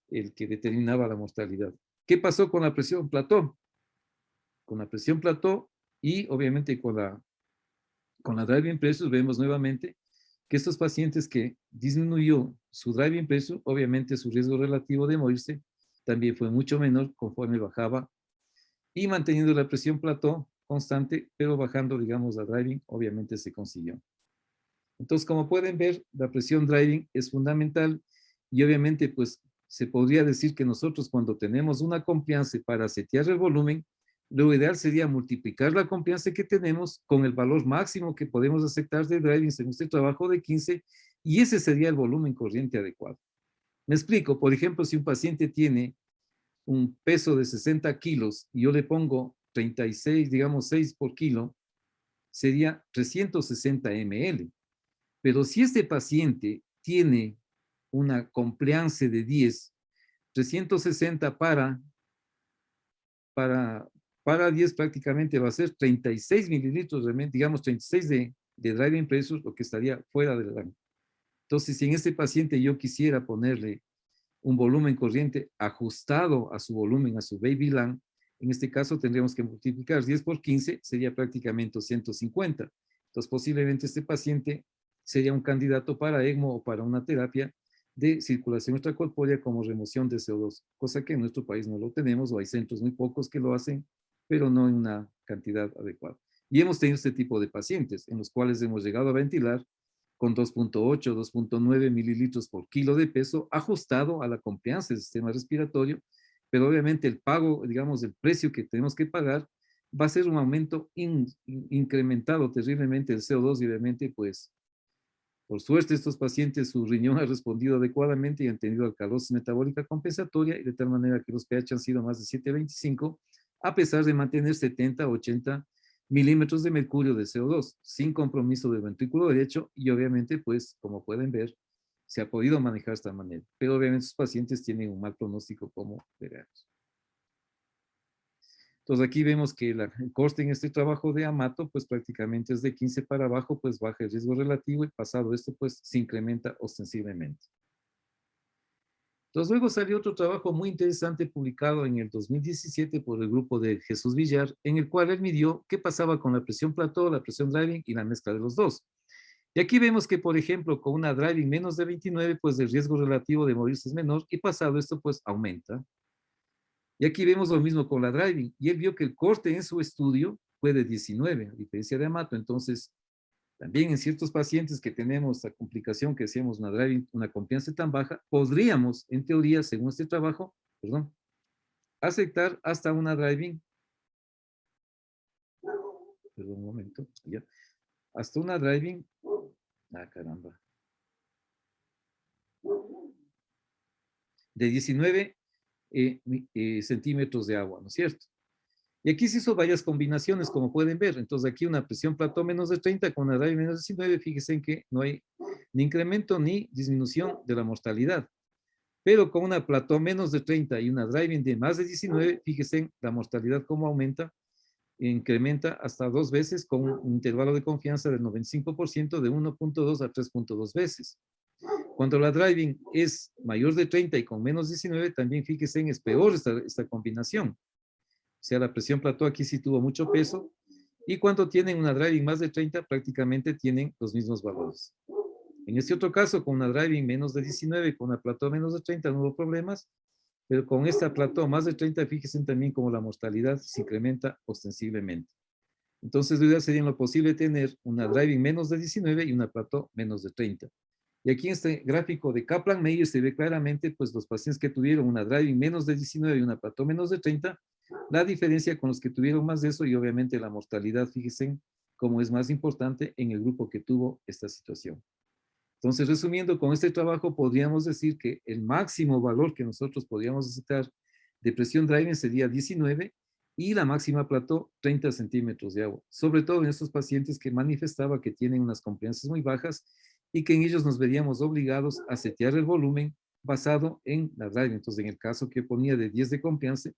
el que determinaba la mortalidad. ¿Qué pasó con la presión plató? Con la presión plató y obviamente con la driving pressure vemos nuevamente que estos pacientes que disminuyó su driving pressure, obviamente su riesgo relativo de morirse también fue mucho menor conforme bajaba y manteniendo la presión plató constante, pero bajando, digamos, la driving, obviamente se consiguió. Entonces, como pueden ver, la presión driving es fundamental y obviamente, pues, se podría decir que nosotros cuando tenemos una compliance para setear el volumen, lo ideal sería multiplicar la compliance que tenemos con el valor máximo que podemos aceptar de driving en este trabajo de 15 y ese sería el volumen corriente adecuado. Me explico, por ejemplo, si un paciente tiene un peso de 60 kilos y yo le pongo 36, digamos 6 por kilo, sería 360 ml. Pero si este paciente tiene una compliance de 10, 360 para, para 10 prácticamente va a ser 36 mililitros, digamos 36 de driving pressure, lo que estaría fuera del rango. Entonces, si en este paciente yo quisiera ponerle un volumen corriente ajustado a su volumen, a su baby land, en este caso tendríamos que multiplicar 10 por 15, sería prácticamente 150. Entonces, posiblemente este paciente sería un candidato para ECMO o para una terapia de circulación extracorpórea como remoción de CO2, cosa que en nuestro país no lo tenemos o hay centros muy pocos que lo hacen, pero no en una cantidad adecuada. Y hemos tenido este tipo de pacientes en los cuales hemos llegado a ventilar con 2.8, 2.9 mililitros por kilo de peso, ajustado a la compliance del sistema respiratorio, pero obviamente el pago, digamos, el precio que tenemos que pagar va a ser un aumento incrementado terriblemente el CO2 y obviamente, pues, por suerte estos pacientes, su riñón ha respondido adecuadamente y han tenido alcalosis metabólica compensatoria y de tal manera que los pH han sido más de 7.25, a pesar de mantener 70, 80 milímetros de mercurio de CO2, sin compromiso del ventrículo derecho y obviamente, pues, como pueden ver, se ha podido manejar de esta manera. Pero obviamente sus pacientes tienen un mal pronóstico, como veremos. Entonces aquí vemos que el coste en este trabajo de Amato, pues prácticamente es de 15 para abajo, pues baja el riesgo relativo y pasado esto, pues se incrementa ostensiblemente. Entonces luego salió otro trabajo muy interesante publicado en el 2017 por el grupo de Jesús Villar, en el cual él midió qué pasaba con la presión plató, la presión driving y la mezcla de los dos. Y aquí vemos que, por ejemplo, con una driving menos de 29, pues el riesgo relativo de morirse es menor y pasado esto, pues aumenta. Y aquí vemos lo mismo con la driving. Y él vio que el corte en su estudio fue de 19, a diferencia de Amato. Entonces, también en ciertos pacientes que tenemos la complicación que decíamos una driving, una confianza tan baja, podríamos, en teoría, según este trabajo, perdón, aceptar hasta una driving, perdón un momento, ya, hasta una driving, caramba, de 19 centímetros de agua, ¿no es cierto? Y aquí se hizo varias combinaciones, como pueden ver. Entonces aquí una presión plató menos de 30 con una driving menos de 19, fíjense en que no hay ni incremento ni disminución de la mortalidad. Pero con una plató menos de 30 y una driving de más de 19, fíjense en la mortalidad cómo aumenta, incrementa hasta 2 veces con un intervalo de confianza del 95% de 1.2 a 3.2 veces. Cuando la driving es mayor de 30 y con menos 19, también fíjense en es peor esta combinación. O sea, la presión plató aquí sí tuvo mucho peso. Y cuando tienen una driving más de 30, prácticamente tienen los mismos valores. En este otro caso, con una driving menos de 19, con una plató menos de 30, no hubo problemas. Pero con esta plató más de 30, fíjense también cómo la mortalidad se incrementa ostensiblemente. Entonces, la idea sería en lo posible tener una driving menos de 19 y una plató menos de 30. Y aquí en este gráfico de Kaplan-Meier se ve claramente, pues, los pacientes que tuvieron una driving menos de 19 y una plató menos de 30, la diferencia con los que tuvieron más de eso y obviamente la mortalidad, fíjense cómo es más importante en el grupo que tuvo esta situación. Entonces, resumiendo, con este trabajo podríamos decir que el máximo valor que nosotros podríamos aceptar de presión driving sería 19 y la máxima plató 30 centímetros de agua, sobre todo en estos pacientes que manifestaba que tienen unas complicaciones muy bajas y que en ellos nos veríamos obligados a setear el volumen basado en la driving. Entonces, en el caso que ponía de 10 de confianza,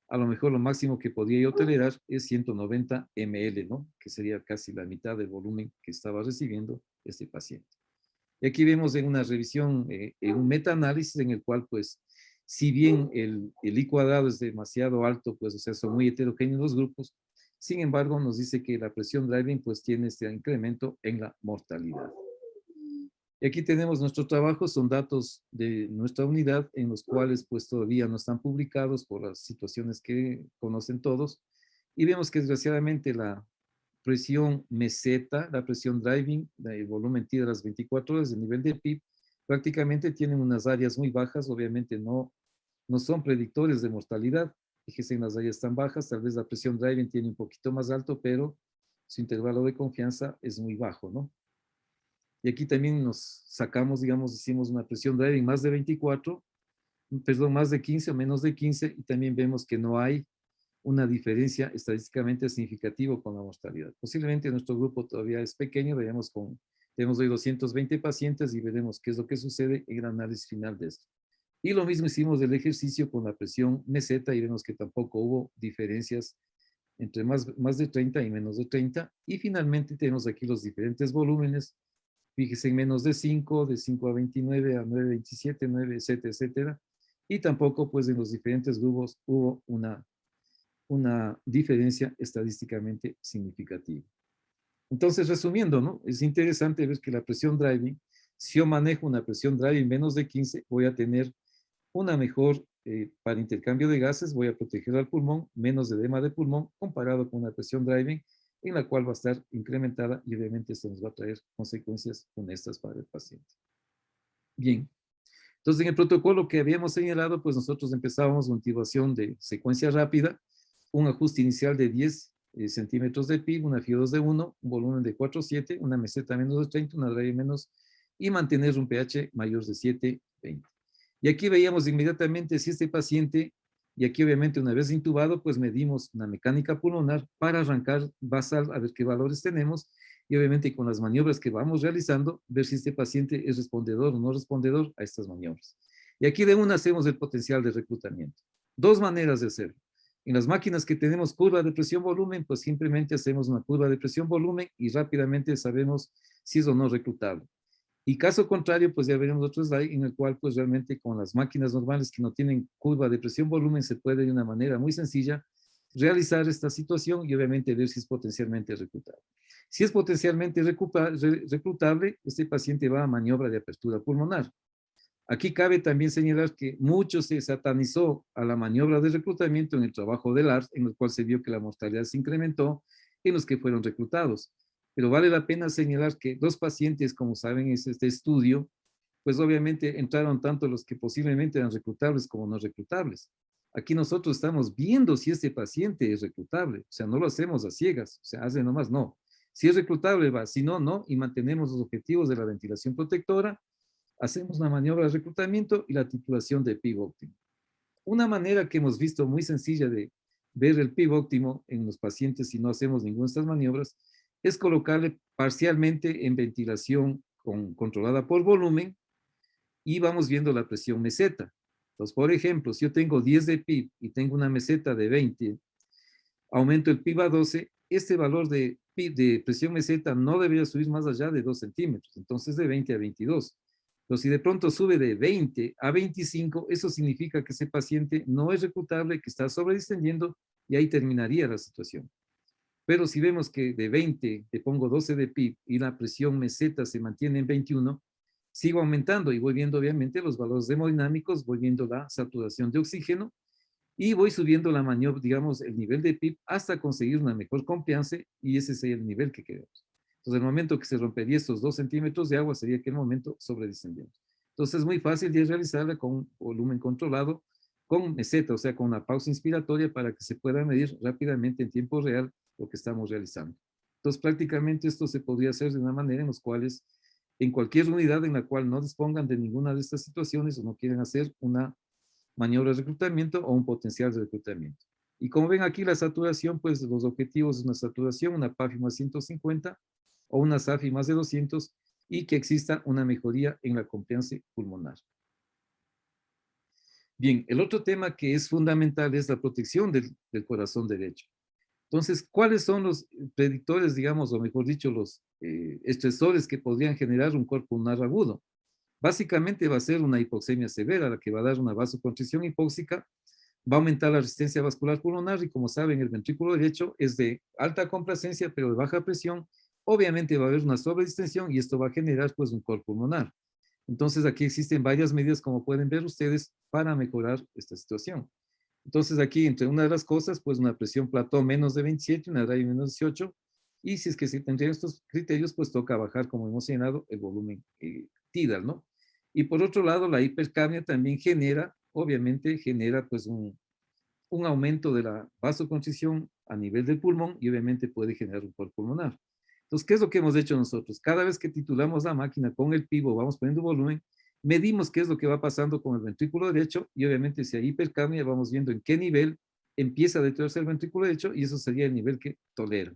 a lo mejor lo máximo que podía yo tolerar es 190 ml, ¿no? Que sería casi la mitad del volumen que estaba recibiendo este paciente. Y aquí vemos en una revisión, en un metaanálisis en el cual, pues, si bien el I cuadrado es demasiado alto, pues, o sea, son muy heterogéneos los grupos, sin embargo, nos dice que la presión driving, pues, tiene este incremento en la mortalidad. Y aquí tenemos nuestro trabajo, son datos de nuestra unidad en los cuales pues todavía no están publicados por las situaciones que conocen todos. Y vemos que desgraciadamente la presión meseta, la presión driving, el volumen T de las 24 horas, el nivel de PIB, prácticamente tienen unas áreas muy bajas, obviamente no son predictores de mortalidad. Fíjense en las áreas tan bajas, tal vez la presión driving tiene un poquito más alto, pero su intervalo de confianza es muy bajo, ¿no? Y aquí también nos sacamos, digamos, hicimos una presión driving más de 24, perdón, más de 15 o menos de 15, y también vemos que no hay una diferencia estadísticamente significativa con la mortalidad. Posiblemente nuestro grupo todavía es pequeño, tenemos hoy 220 pacientes y veremos qué es lo que sucede en el análisis final de esto. Y lo mismo hicimos del ejercicio con la presión meseta y vemos que tampoco hubo diferencias entre más de 30 y menos de 30. Y finalmente tenemos aquí los diferentes volúmenes. Fíjese en menos de 5 a 29, a 9 a 27, 9, etcétera, etcétera. Y tampoco, pues, en los diferentes grupos hubo una diferencia estadísticamente significativa. Entonces, resumiendo, ¿no? Es interesante ver que la presión driving, si yo manejo una presión driving menos de 15, voy a tener una mejor, para intercambio de gases, voy a proteger al pulmón, menos edema de pulmón, comparado con una presión driving en la cual va a estar incrementada y obviamente esto nos va a traer consecuencias funestas para el paciente. Bien, entonces en el protocolo que habíamos señalado, pues nosotros empezábamos con intubación de secuencia rápida, un ajuste inicial de 10 centímetros de PIB, una FIO2 de 1, un volumen de 4,7, una meseta menos de 30, una drive menos, y mantener un pH mayor de 7,20. Y aquí veíamos inmediatamente si este paciente, y aquí obviamente una vez intubado, pues medimos una mecánica pulmonar para arrancar basal a ver qué valores tenemos, y obviamente con las maniobras que vamos realizando, ver si este paciente es respondedor o no respondedor a estas maniobras. Y aquí de una hacemos el potencial de reclutamiento. Dos maneras de hacerlo. En las máquinas que tenemos curva de presión-volumen, pues simplemente hacemos una curva de presión-volumen y rápidamente sabemos si es o no reclutable. Y caso contrario, pues ya veremos otro slide en el cual pues realmente con las máquinas normales que no tienen curva de presión-volumen se puede de una manera muy sencilla realizar esta situación y obviamente ver si es potencialmente reclutable. Si es potencialmente reclutable, este paciente va a maniobra de apertura pulmonar. Aquí cabe también señalar que mucho se satanizó a la maniobra de reclutamiento en el trabajo del ARS, en el cual se vio que la mortalidad se incrementó en los que fueron reclutados. Pero vale la pena señalar que dos pacientes, como saben, es este estudio, pues obviamente entraron tanto los que posiblemente eran reclutables como no reclutables. Aquí nosotros estamos viendo si este paciente es reclutable, o sea, no lo hacemos a ciegas, o sea, hace nomás no. Si es reclutable va, si no, no, y mantenemos los objetivos de la ventilación protectora, hacemos una maniobra de reclutamiento y la titulación de PIB óptimo. Una manera que hemos visto muy sencilla de ver el PIB óptimo en los pacientes si no hacemos ninguna de estas maniobras es colocarle parcialmente en ventilación controlada por volumen y vamos viendo la presión meseta. Entonces, por ejemplo, si yo tengo 10 de PIB y tengo una meseta de 20, aumento el PIB a 12, este valor de presión meseta no debería subir más allá de 2 centímetros, entonces de 20 a 22. Pero si de pronto sube de 20 a 25, eso significa que ese paciente no es reclutable, que está sobredistendiendo y ahí terminaría la situación. Pero si vemos que de 20 le pongo 12 de PIB y la presión meseta se mantiene en 21, sigo aumentando y voy viendo obviamente los valores hemodinámicos, voy viendo la saturación de oxígeno y voy subiendo la maniobra, digamos, el nivel de PIB hasta conseguir una mejor confianza y ese sería el nivel que queremos. Entonces, el momento que se rompería estos 2 centímetros de agua sería que el momento sobredescendiente. Entonces, es muy fácil de realizarla con volumen controlado, con meseta, o sea, con una pausa inspiratoria para que se pueda medir rápidamente en tiempo real lo que estamos realizando. Entonces, prácticamente esto se podría hacer de una manera en los cuales, en cualquier unidad en la cual no dispongan de ninguna de estas situaciones o no quieren hacer una maniobra de reclutamiento o un potencial de reclutamiento. Y como ven aquí la saturación, pues los objetivos es una saturación, una PAFI más 150 o una SAFI más de 200 y que exista una mejoría en la confianza pulmonar. Bien, el otro tema que es fundamental es la protección del corazón derecho. Entonces, ¿cuáles son los predictores, digamos, o mejor dicho, los estresores que podrían generar un cuerpo pulmonar agudo? Básicamente va a ser una hipoxemia severa, la que va a dar una vasoconstricción hipóxica, va a aumentar la resistencia vascular pulmonar y como saben, el ventrículo derecho es de alta complacencia, pero de baja presión. Obviamente va a haber una sobredistensión y esto va a generar pues un cor pulmonar. Entonces aquí existen varias medidas, como pueden ver ustedes, para mejorar esta situación. Entonces aquí, entre una de las cosas, pues una presión plató menos de 27, una radio menos de 18, y si es que se tendrían estos criterios, pues toca bajar, como hemos señalado, el volumen tidal, ¿no? Y por otro lado, la hipercapnia también genera, obviamente, genera pues un aumento de la vasoconstricción a nivel del pulmón y obviamente puede generar un cor pulmonar. Entonces, ¿qué es lo que hemos hecho nosotros? Cada vez que titulamos la máquina con el pivo, vamos poniendo volumen, medimos qué es lo que va pasando con el ventrículo derecho y obviamente si hay hipercapnia vamos viendo en qué nivel empieza a deteriorarse el ventrículo derecho y eso sería el nivel que tolera.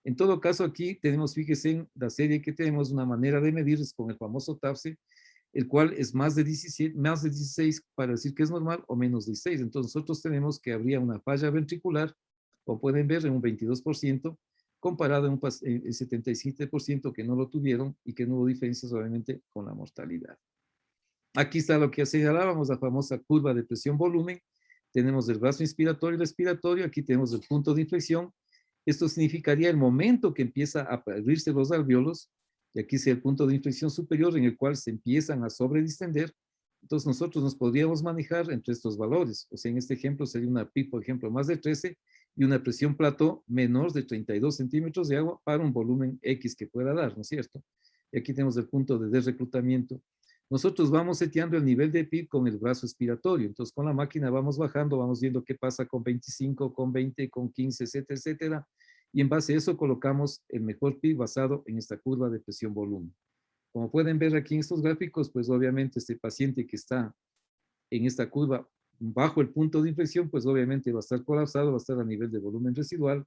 En todo caso, aquí tenemos, fíjese en la serie que tenemos, una manera de medir es con el famoso TAPSE, el cual es más de 17, más de 16 para decir que es normal o menos de 16. Entonces nosotros tenemos que habría una falla ventricular, como pueden ver, en un 22%, comparado en un 77% que no lo tuvieron y que no hubo diferencias obviamente con la mortalidad. Aquí está lo que señalábamos, la famosa curva de presión-volumen. Tenemos el brazo inspiratorio y el expiratorio. Aquí tenemos el punto de inflexión. Esto significaría el momento que empieza a abrirse los alvéolos. Y aquí sería el punto de inflexión superior en el cual se empiezan a sobredistender. Entonces nosotros nos podríamos manejar entre estos valores. O sea, en este ejemplo sería una PIB, por ejemplo, más de 13 y una presión plató menor de 32 centímetros de agua para un volumen X que pueda dar, ¿no es cierto? Y aquí tenemos el punto de desreclutamiento. Nosotros vamos seteando el nivel de PIB con el brazo expiratorio. Entonces, con la máquina vamos bajando, vamos viendo qué pasa con 25, con 20, con 15, etcétera, etcétera. Y en base a eso colocamos el mejor PIB basado en esta curva de presión-volumen. Como pueden ver aquí en estos gráficos, pues obviamente este paciente que está en esta curva bajo el punto de inflexión, pues obviamente va a estar colapsado, va a estar a nivel de volumen residual.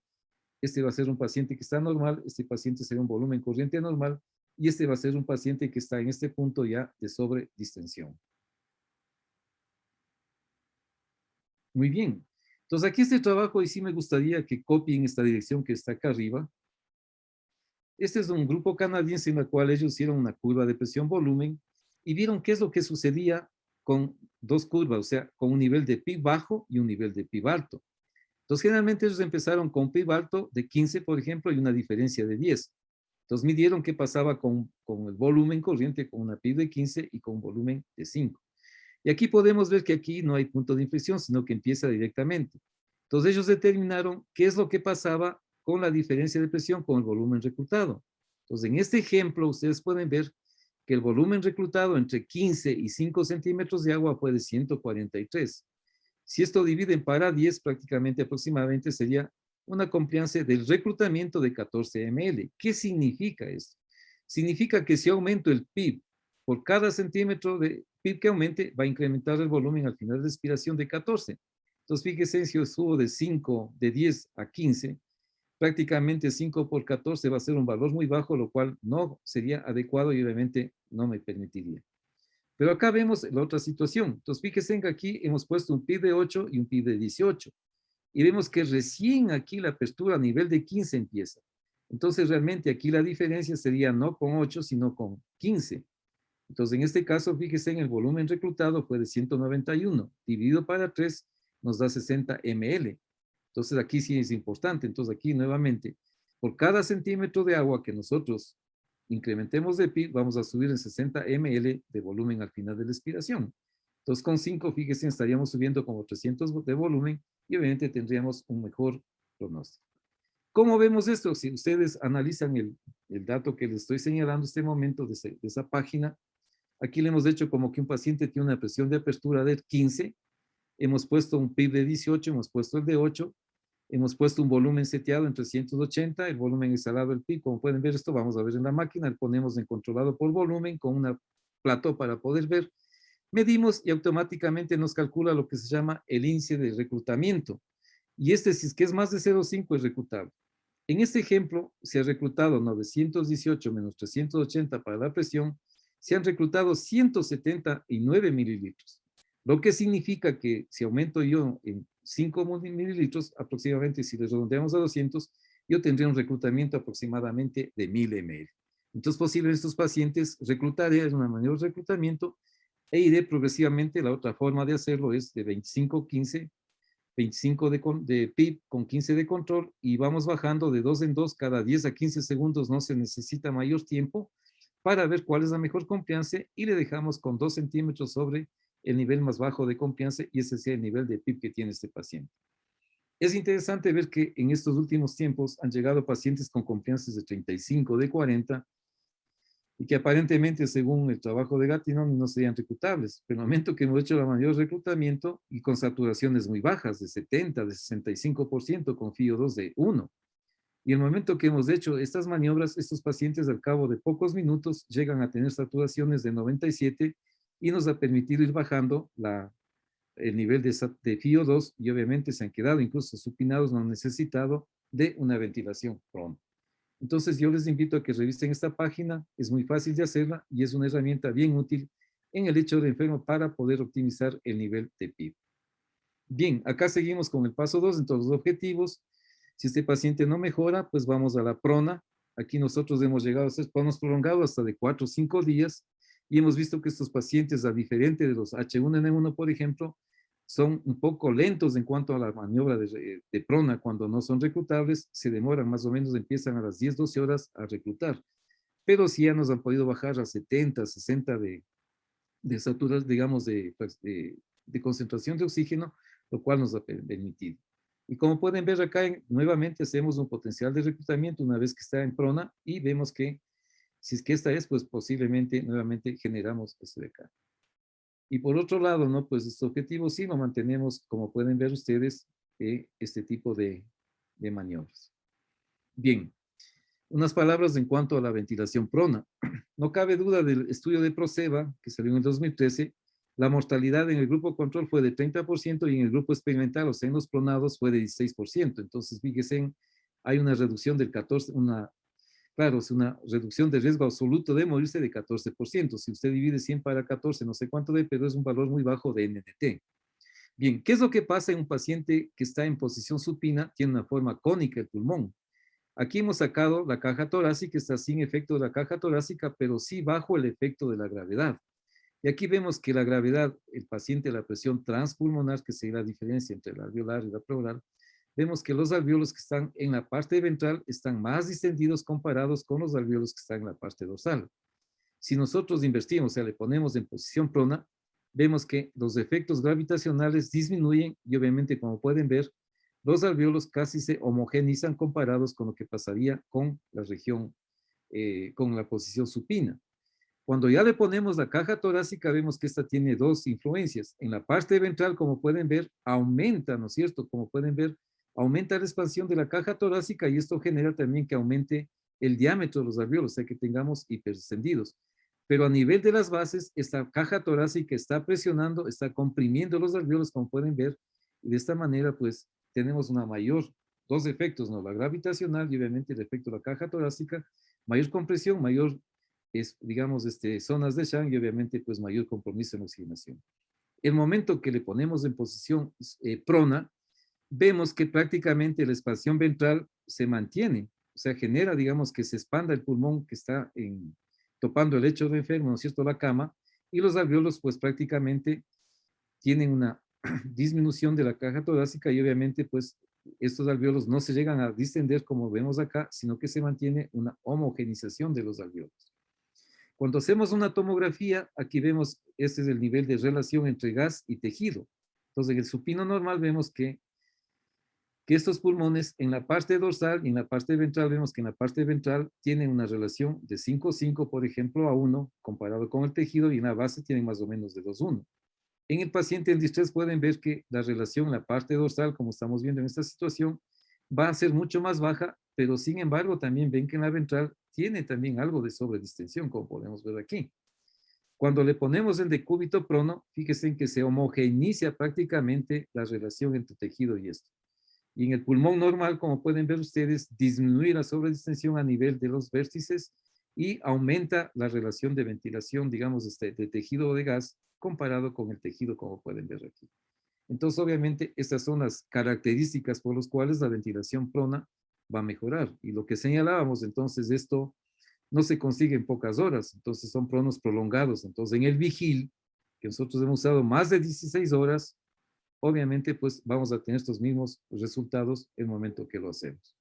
Este va a ser un paciente que está normal, este paciente será un volumen corriente normal, y este va a ser un paciente que está en este punto ya de sobredistensión. Muy bien. Entonces aquí este trabajo, y sí me gustaría que copien esta dirección que está acá arriba. Este es un grupo canadiense en el cual ellos hicieron una curva de presión-volumen y vieron qué es lo que sucedía con dos curvas, o sea, con un nivel de PIB bajo y un nivel de PIB alto. Entonces, generalmente ellos empezaron con PIB alto de 15, por ejemplo, y una diferencia de 10. Entonces, midieron qué pasaba con el volumen corriente, con una PIB de 15 y con un volumen de 5. Y aquí podemos ver que aquí no hay punto de inflexión, sino que empieza directamente. Entonces, ellos determinaron qué es lo que pasaba con la diferencia de presión con el volumen reclutado. Entonces, en este ejemplo, ustedes pueden ver que el volumen reclutado entre 15 y 5 centímetros de agua fue de 143. Si esto dividen para 10, prácticamente aproximadamente sería una compliance del reclutamiento de 14 ml. ¿Qué significa esto? Significa que si aumento el PIB por cada centímetro de PIB que aumente, va a incrementar el volumen al final de expiración de 14. Entonces, fíjense, si yo subo de 5, de 10 a 15, prácticamente 5 por 14 va a ser un valor muy bajo, lo cual no sería adecuado y obviamente no me permitiría. Pero acá vemos la otra situación. Entonces, fíjense que aquí hemos puesto un PIB de 8 y un PIB de 18. Y vemos que recién aquí la apertura a nivel de 15 empieza. Entonces, realmente aquí la diferencia sería no con 8, sino con 15. Entonces, en este caso, fíjense en el volumen reclutado fue de 191. Dividido para 3 nos da 60 ml. Entonces, aquí sí es importante. Entonces, aquí nuevamente, por cada centímetro de agua que nosotros incrementemos de PIB, vamos a subir en 60 ml de volumen al final de la expiración. Entonces, con 5, fíjense, estaríamos subiendo como 300 de volumen y obviamente tendríamos un mejor pronóstico. ¿Cómo vemos esto? Si ustedes analizan el dato que les estoy señalando en este momento de esa página, aquí le hemos hecho como que un paciente tiene una presión de apertura de 15, hemos puesto un PIB de 18, hemos puesto el de 8, hemos puesto un volumen seteado en 380, el volumen instalado del PIB, como pueden ver esto, vamos a ver en la máquina, lo ponemos en controlado por volumen con una plató para poder ver, medimos y automáticamente nos calcula lo que se llama el índice de reclutamiento. Y este, si es que es más de 0,5, es reclutable. En este ejemplo, se ha reclutado 918 menos 380 para la presión, se han reclutado 179 mililitros. Lo que significa que si aumento yo en 5 mililitros, aproximadamente si les redondeamos a 200, yo tendría un reclutamiento aproximadamente de 1000 ml. Entonces, posible estos pacientes reclutaré en un mayor reclutamiento e iré progresivamente. La otra forma de hacerlo es de 25-15, 25 de PIB con 15 de control, y vamos bajando de 2 en 2 cada 10 a 15 segundos. No se necesita mayor tiempo para ver cuál es la mejor confianza, y le dejamos con 2 centímetros sobre el nivel más bajo de confianza, y ese sea el nivel de PIB que tiene este paciente. Es interesante ver que en estos últimos tiempos han llegado pacientes con confianzas de 35, de 40, y que aparentemente, según el trabajo de Gattinoni, no serían reclutables. Pero en el momento que hemos hecho el mayor reclutamiento y con saturaciones muy bajas, de 70, de 65%, con FIO2 de 1, y el momento que hemos hecho estas maniobras, estos pacientes al cabo de pocos minutos llegan a tener saturaciones de 97, y nos ha permitido ir bajando el nivel de FIO2, y obviamente se han quedado incluso supinados, no han necesitado de una ventilación pronta. Entonces yo les invito a que revisen esta página. Es muy fácil de hacerla y es una herramienta bien útil en el hecho de enfermo para poder optimizar el nivel de PIB. Bien, acá seguimos con el paso 2 en todos los objetivos. Si este paciente no mejora, pues vamos a la prona. Aquí nosotros hemos llegado a hacer pronos prolongados hasta de 4 o 5 días, y hemos visto que estos pacientes, a diferente de los H1N1, por ejemplo, son un poco lentos en cuanto a la maniobra de prona. Cuando no son reclutables, se demoran más o menos, empiezan a las 10, 12 horas a reclutar. Pero si ya nos han podido bajar a 70, 60 de saturas, digamos, de concentración de oxígeno, lo cual nos ha permitido. Y como pueden ver acá, nuevamente hacemos un potencial de reclutamiento una vez que está en prona, y vemos que si es que esta es, pues posiblemente nuevamente generamos este de acá. Y por otro lado, ¿no? Pues este objetivo sí lo mantenemos, como pueden ver ustedes, este tipo de maniobras. Bien, unas palabras en cuanto a la ventilación prona. No cabe duda del estudio de Proceva, que salió en el 2013, la mortalidad en el grupo control fue de 30%, y en el grupo experimental, o sea, en los pronados, fue de 16%. Entonces, fíjense, hay una reducción del 14%, claro, es una reducción de riesgo absoluto de morirse de 14%. Si usted divide 100 para 14, no sé cuánto de, pero es un valor muy bajo de NNT. Bien, ¿qué es lo que pasa en un paciente que está en posición supina? Tiene una forma cónica el pulmón. Aquí hemos sacado la caja torácica, está sin efecto de la caja torácica, pero sí bajo el efecto de la gravedad. Y aquí vemos que la gravedad, el paciente, la presión transpulmonar, que sería la diferencia entre la alveolar y la pleural, vemos que los alvéolos que están en la parte ventral están más distendidos comparados con los alvéolos que están en la parte dorsal. Si nosotros invertimos, o sea, le ponemos en posición prona, vemos que los efectos gravitacionales disminuyen, y obviamente, como pueden ver, los alvéolos casi se homogenizan comparados con lo que pasaría con la región, con la posición supina. Cuando ya le ponemos la caja torácica, vemos que esta tiene dos influencias. En la parte ventral, como pueden ver, aumenta, ¿no es cierto? Como pueden ver, aumenta la expansión de la caja torácica, y esto genera también que aumente el diámetro de los alvéolos, o sea, que tengamos hiperextendidos. Pero a nivel de las bases, esta caja torácica está presionando, está comprimiendo los alvéolos, como pueden ver, y de esta manera, pues, tenemos una mayor, dos efectos, ¿no? La gravitacional y obviamente el efecto de la caja torácica, mayor compresión, mayor, digamos, zonas de Chang, y obviamente, pues, mayor compromiso en oxigenación. El momento que le ponemos en posición prona, vemos que prácticamente la expansión ventral se mantiene, o sea, genera, digamos, que se expanda el pulmón que está topando el lecho de enfermo, ¿no es cierto?, la cama, y los alvéolos, pues, prácticamente tienen una disminución de la caja torácica, y obviamente, pues, estos alvéolos no se llegan a distender como vemos acá, sino que se mantiene una homogenización de los alvéolos. Cuando hacemos una tomografía, aquí vemos, este es el nivel de relación entre gas y tejido. Entonces, en el supino normal vemos que estos pulmones en la parte dorsal y en la parte ventral, vemos que en la parte ventral tienen una relación de 5,5, por ejemplo, a 1, comparado con el tejido, y en la base tienen más o menos de 2,1. En el paciente en distrés pueden ver que la relación en la parte dorsal, como estamos viendo en esta situación, va a ser mucho más baja, pero sin embargo también ven que en la ventral tiene también algo de sobredistensión, como podemos ver aquí. Cuando le ponemos el decúbito prono, fíjense en que se homogeneiza prácticamente la relación entre tejido y esto. Y en el pulmón normal, como pueden ver ustedes, disminuye la sobredistensión a nivel de los vértices, y aumenta la relación de ventilación, digamos, de tejido de gas comparado con el tejido, como pueden ver aquí. Entonces, obviamente, estas son las características por las cuales la ventilación prona va a mejorar. Y lo que señalábamos, entonces, esto no se consigue en pocas horas, entonces son pronos prolongados. Entonces, en el vigil, que nosotros hemos usado más de 16 horas, obviamente, pues vamos a tener estos mismos resultados en el momento que lo hacemos.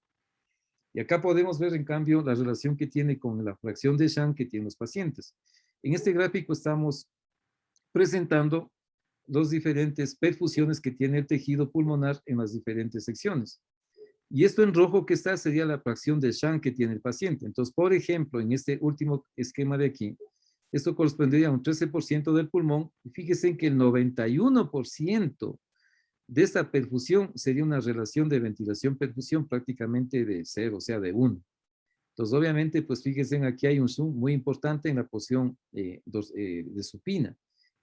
Y acá podemos ver, en cambio, la relación que tiene con la fracción de Shank que tienen los pacientes. En este gráfico estamos presentando las diferentes perfusiones que tiene el tejido pulmonar en las diferentes secciones. Y esto en rojo que está sería la fracción de Shank que tiene el paciente. Entonces, por ejemplo, en este último esquema de aquí, esto correspondería a un 13% del pulmón. Y fíjense que el 91% de esta perfusión sería una relación de ventilación-perfusión prácticamente de 0, o sea, de 1. Entonces, obviamente, pues fíjense, aquí hay un zoom muy importante en la posición de supina.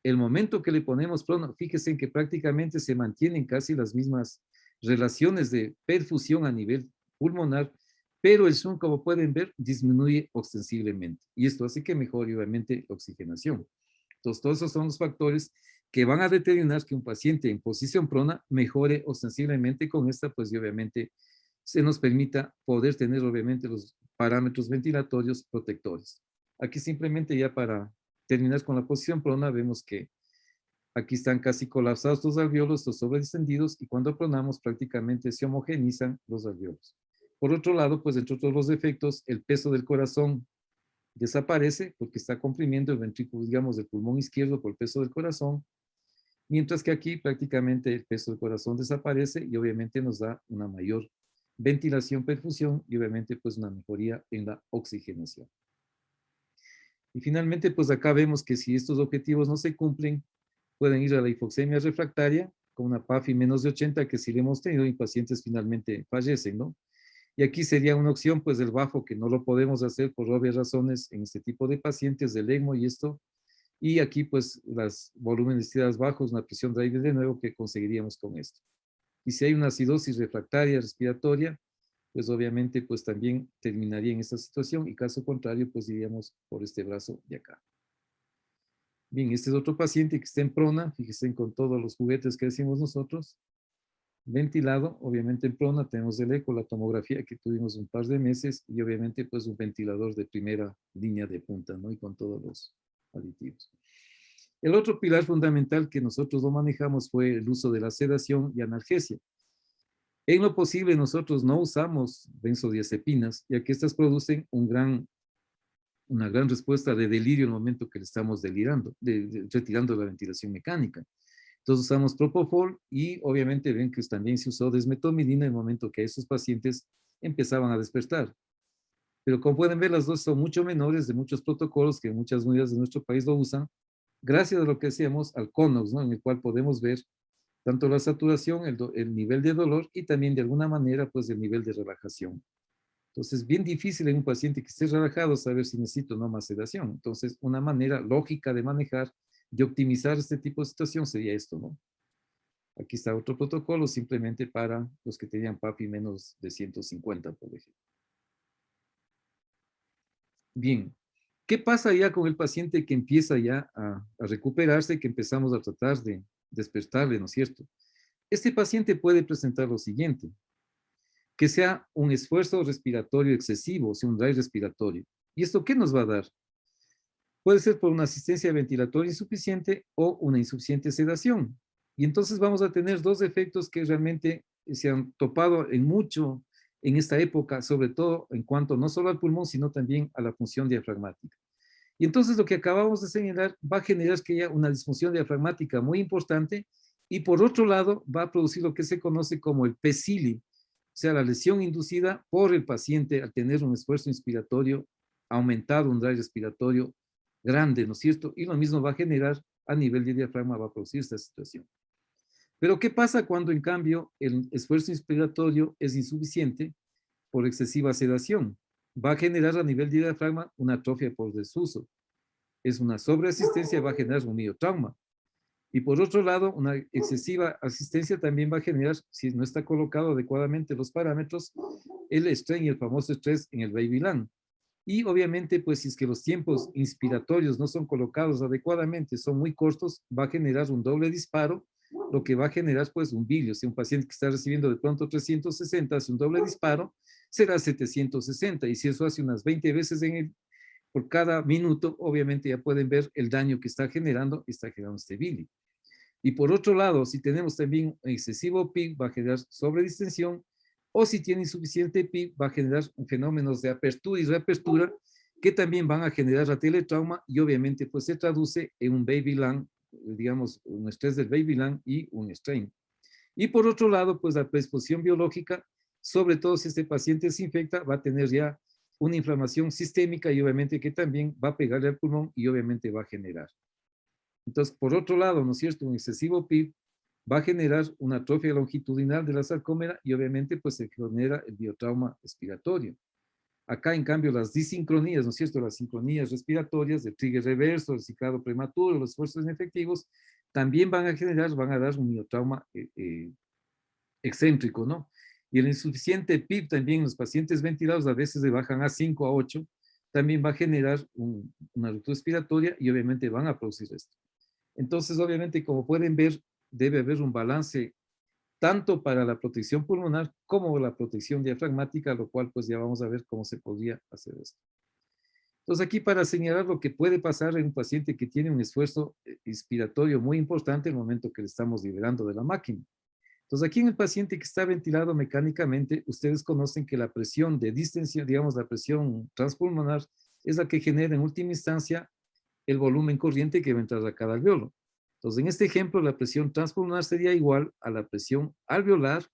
El momento que le ponemos prono, fíjense que prácticamente se mantienen casi las mismas relaciones de perfusión a nivel pulmonar, pero el zoom, como pueden ver, disminuye ostensiblemente. Y esto hace que mejore, obviamente, la oxigenación. Entonces, todos esos son los factores que van a determinar que un paciente en posición prona mejore ostensiblemente. Con esta, pues, y obviamente, se nos permita poder tener, obviamente, los parámetros ventilatorios protectores. Aquí simplemente ya para terminar con la posición prona, vemos que aquí están casi colapsados los alveolos, los sobredistendidos, y cuando pronamos prácticamente se homogenizan los alveolos. Por otro lado, pues entre todos los efectos, el peso del corazón desaparece porque está comprimiendo el ventrículo, digamos, del pulmón izquierdo por el peso del corazón, mientras que aquí prácticamente el peso del corazón desaparece y obviamente nos da una mayor ventilación, perfusión y obviamente pues una mejoría en la oxigenación. Y finalmente pues acá vemos que si estos objetivos no se cumplen, pueden ir a la hipoxemia refractaria con una PAFI menos de 80 que sí le hemos tenido y pacientes finalmente fallecen, ¿no? Y aquí sería una opción pues del bajo que no lo podemos hacer por obvias razones en este tipo de pacientes del ECMO y esto. Y aquí pues los volúmenes de tiradas bajos, una presión de aire de nuevo que conseguiríamos con esto. Y si hay una acidosis refractaria respiratoria, pues obviamente pues también terminaría en esta situación y caso contrario pues iríamos por este brazo de acá. Bien, este es otro paciente que está en prona, fíjense con todos los juguetes que decimos nosotros, ventilado, obviamente en prona, tenemos el eco, la tomografía que tuvimos un par de meses y obviamente pues un ventilador de primera línea de punta, ¿no? Y con todos los aditivos. El otro pilar fundamental que nosotros lo manejamos fue el uso de la sedación y analgesia. En lo posible nosotros no usamos benzodiazepinas, ya que estas producen una gran respuesta de delirio en el momento que le estamos delirando, retirando la ventilación mecánica. Entonces usamos propofol y obviamente ven que también se usó desmetomidina en el momento que esos pacientes empezaban a despertar. Pero como pueden ver, las dos son mucho menores de muchos protocolos que muchas unidades de nuestro país lo usan, gracias a lo que decíamos al CONOX, ¿no? En el cual podemos ver tanto la saturación, el nivel de dolor y también de alguna manera pues el nivel de relajación. Entonces, bien difícil en un paciente que esté relajado saber si necesita o no más sedación. Entonces, una manera lógica de manejar, de optimizar este tipo de situación sería esto, ¿no? Aquí está otro protocolo simplemente para los que tenían PAPI menos de 150, por ejemplo. Bien, ¿qué pasa ya con el paciente que empieza ya a recuperarse, que empezamos a tratar de despertarle, ¿no es cierto? Este paciente puede presentar lo siguiente, que sea un esfuerzo respiratorio excesivo, o sea, un drive respiratorio. ¿Y esto qué nos va a dar? Puede ser por una asistencia ventilatoria insuficiente o una insuficiente sedación. Y entonces vamos a tener dos efectos que realmente se han topado en mucho en esta época, sobre todo en cuanto no solo al pulmón, sino también a la función diafragmática. Y entonces lo que acabamos de señalar va a generar que haya una disfunción diafragmática muy importante y por otro lado va a producir lo que se conoce como el PECILI, o sea, la lesión inducida por el paciente al tener un esfuerzo inspiratorio aumentado, un drive respiratorio grande, ¿no es cierto? Y lo mismo va a generar a nivel de diafragma, va a producir esta situación. Pero ¿qué pasa cuando en cambio el esfuerzo inspiratorio es insuficiente por excesiva sedación? Va a generar a nivel de diafragma una atrofia por desuso. Es una sobreasistencia, va a generar un miotrauma. Y por otro lado, una excesiva asistencia también va a generar, si no está colocado adecuadamente los parámetros, el estrés y el famoso estrés en el baby lung. Y obviamente, pues si es que los tiempos inspiratorios no son colocados adecuadamente, son muy cortos, va a generar un doble disparo, lo que va a generar pues un bilio. Si un paciente que está recibiendo de pronto 360 hace un doble disparo, será 760. Y si eso hace unas 20 veces por cada minuto, obviamente ya pueden ver el daño que está generando este bilio. Y por otro lado, si tenemos también excesivo PIC, va a generar sobredistensión, o si tiene insuficiente PIC, va a generar fenómenos de apertura y reapertura que también van a generar la teletrauma y obviamente pues se traduce en un baby lung, digamos, un estrés del baby lung y un strain. Y por otro lado, pues la predisposición biológica, sobre todo si este paciente se infecta, va a tener ya una inflamación sistémica y obviamente que también va a pegarle al pulmón y obviamente va a generar. Entonces, por otro lado, ¿no es cierto? Un excesivo PIB va a generar una atrofia longitudinal de la sarcómera y obviamente pues se genera el biotrauma respiratorio. Acá, en cambio, las disincronías, ¿no es cierto? Las sincronías respiratorias, de trigger reverso, el ciclado prematuro, los esfuerzos inefectivos, también van a dar un biotrauma excéntrico, ¿no? Y el insuficiente PIB también en los pacientes ventilados a veces le bajan a 5 a 8, también va a generar una ruptura respiratoria y obviamente van a producir esto. Entonces, obviamente, como pueden ver, debe haber un balance tanto para la protección pulmonar como la protección diafragmática, lo cual pues ya vamos a ver cómo se podría hacer esto. Entonces, aquí para señalar lo que puede pasar en un paciente que tiene un esfuerzo inspiratorio muy importante en el momento que le estamos liberando de la máquina. Entonces, aquí en el paciente que está ventilado mecánicamente, ustedes conocen que la presión de distensión, digamos la presión transpulmonar, es la que genera en última instancia el volumen corriente que va a entrar a cada alveolo. Entonces, en este ejemplo, la presión transpulmonar sería igual a la presión alveolar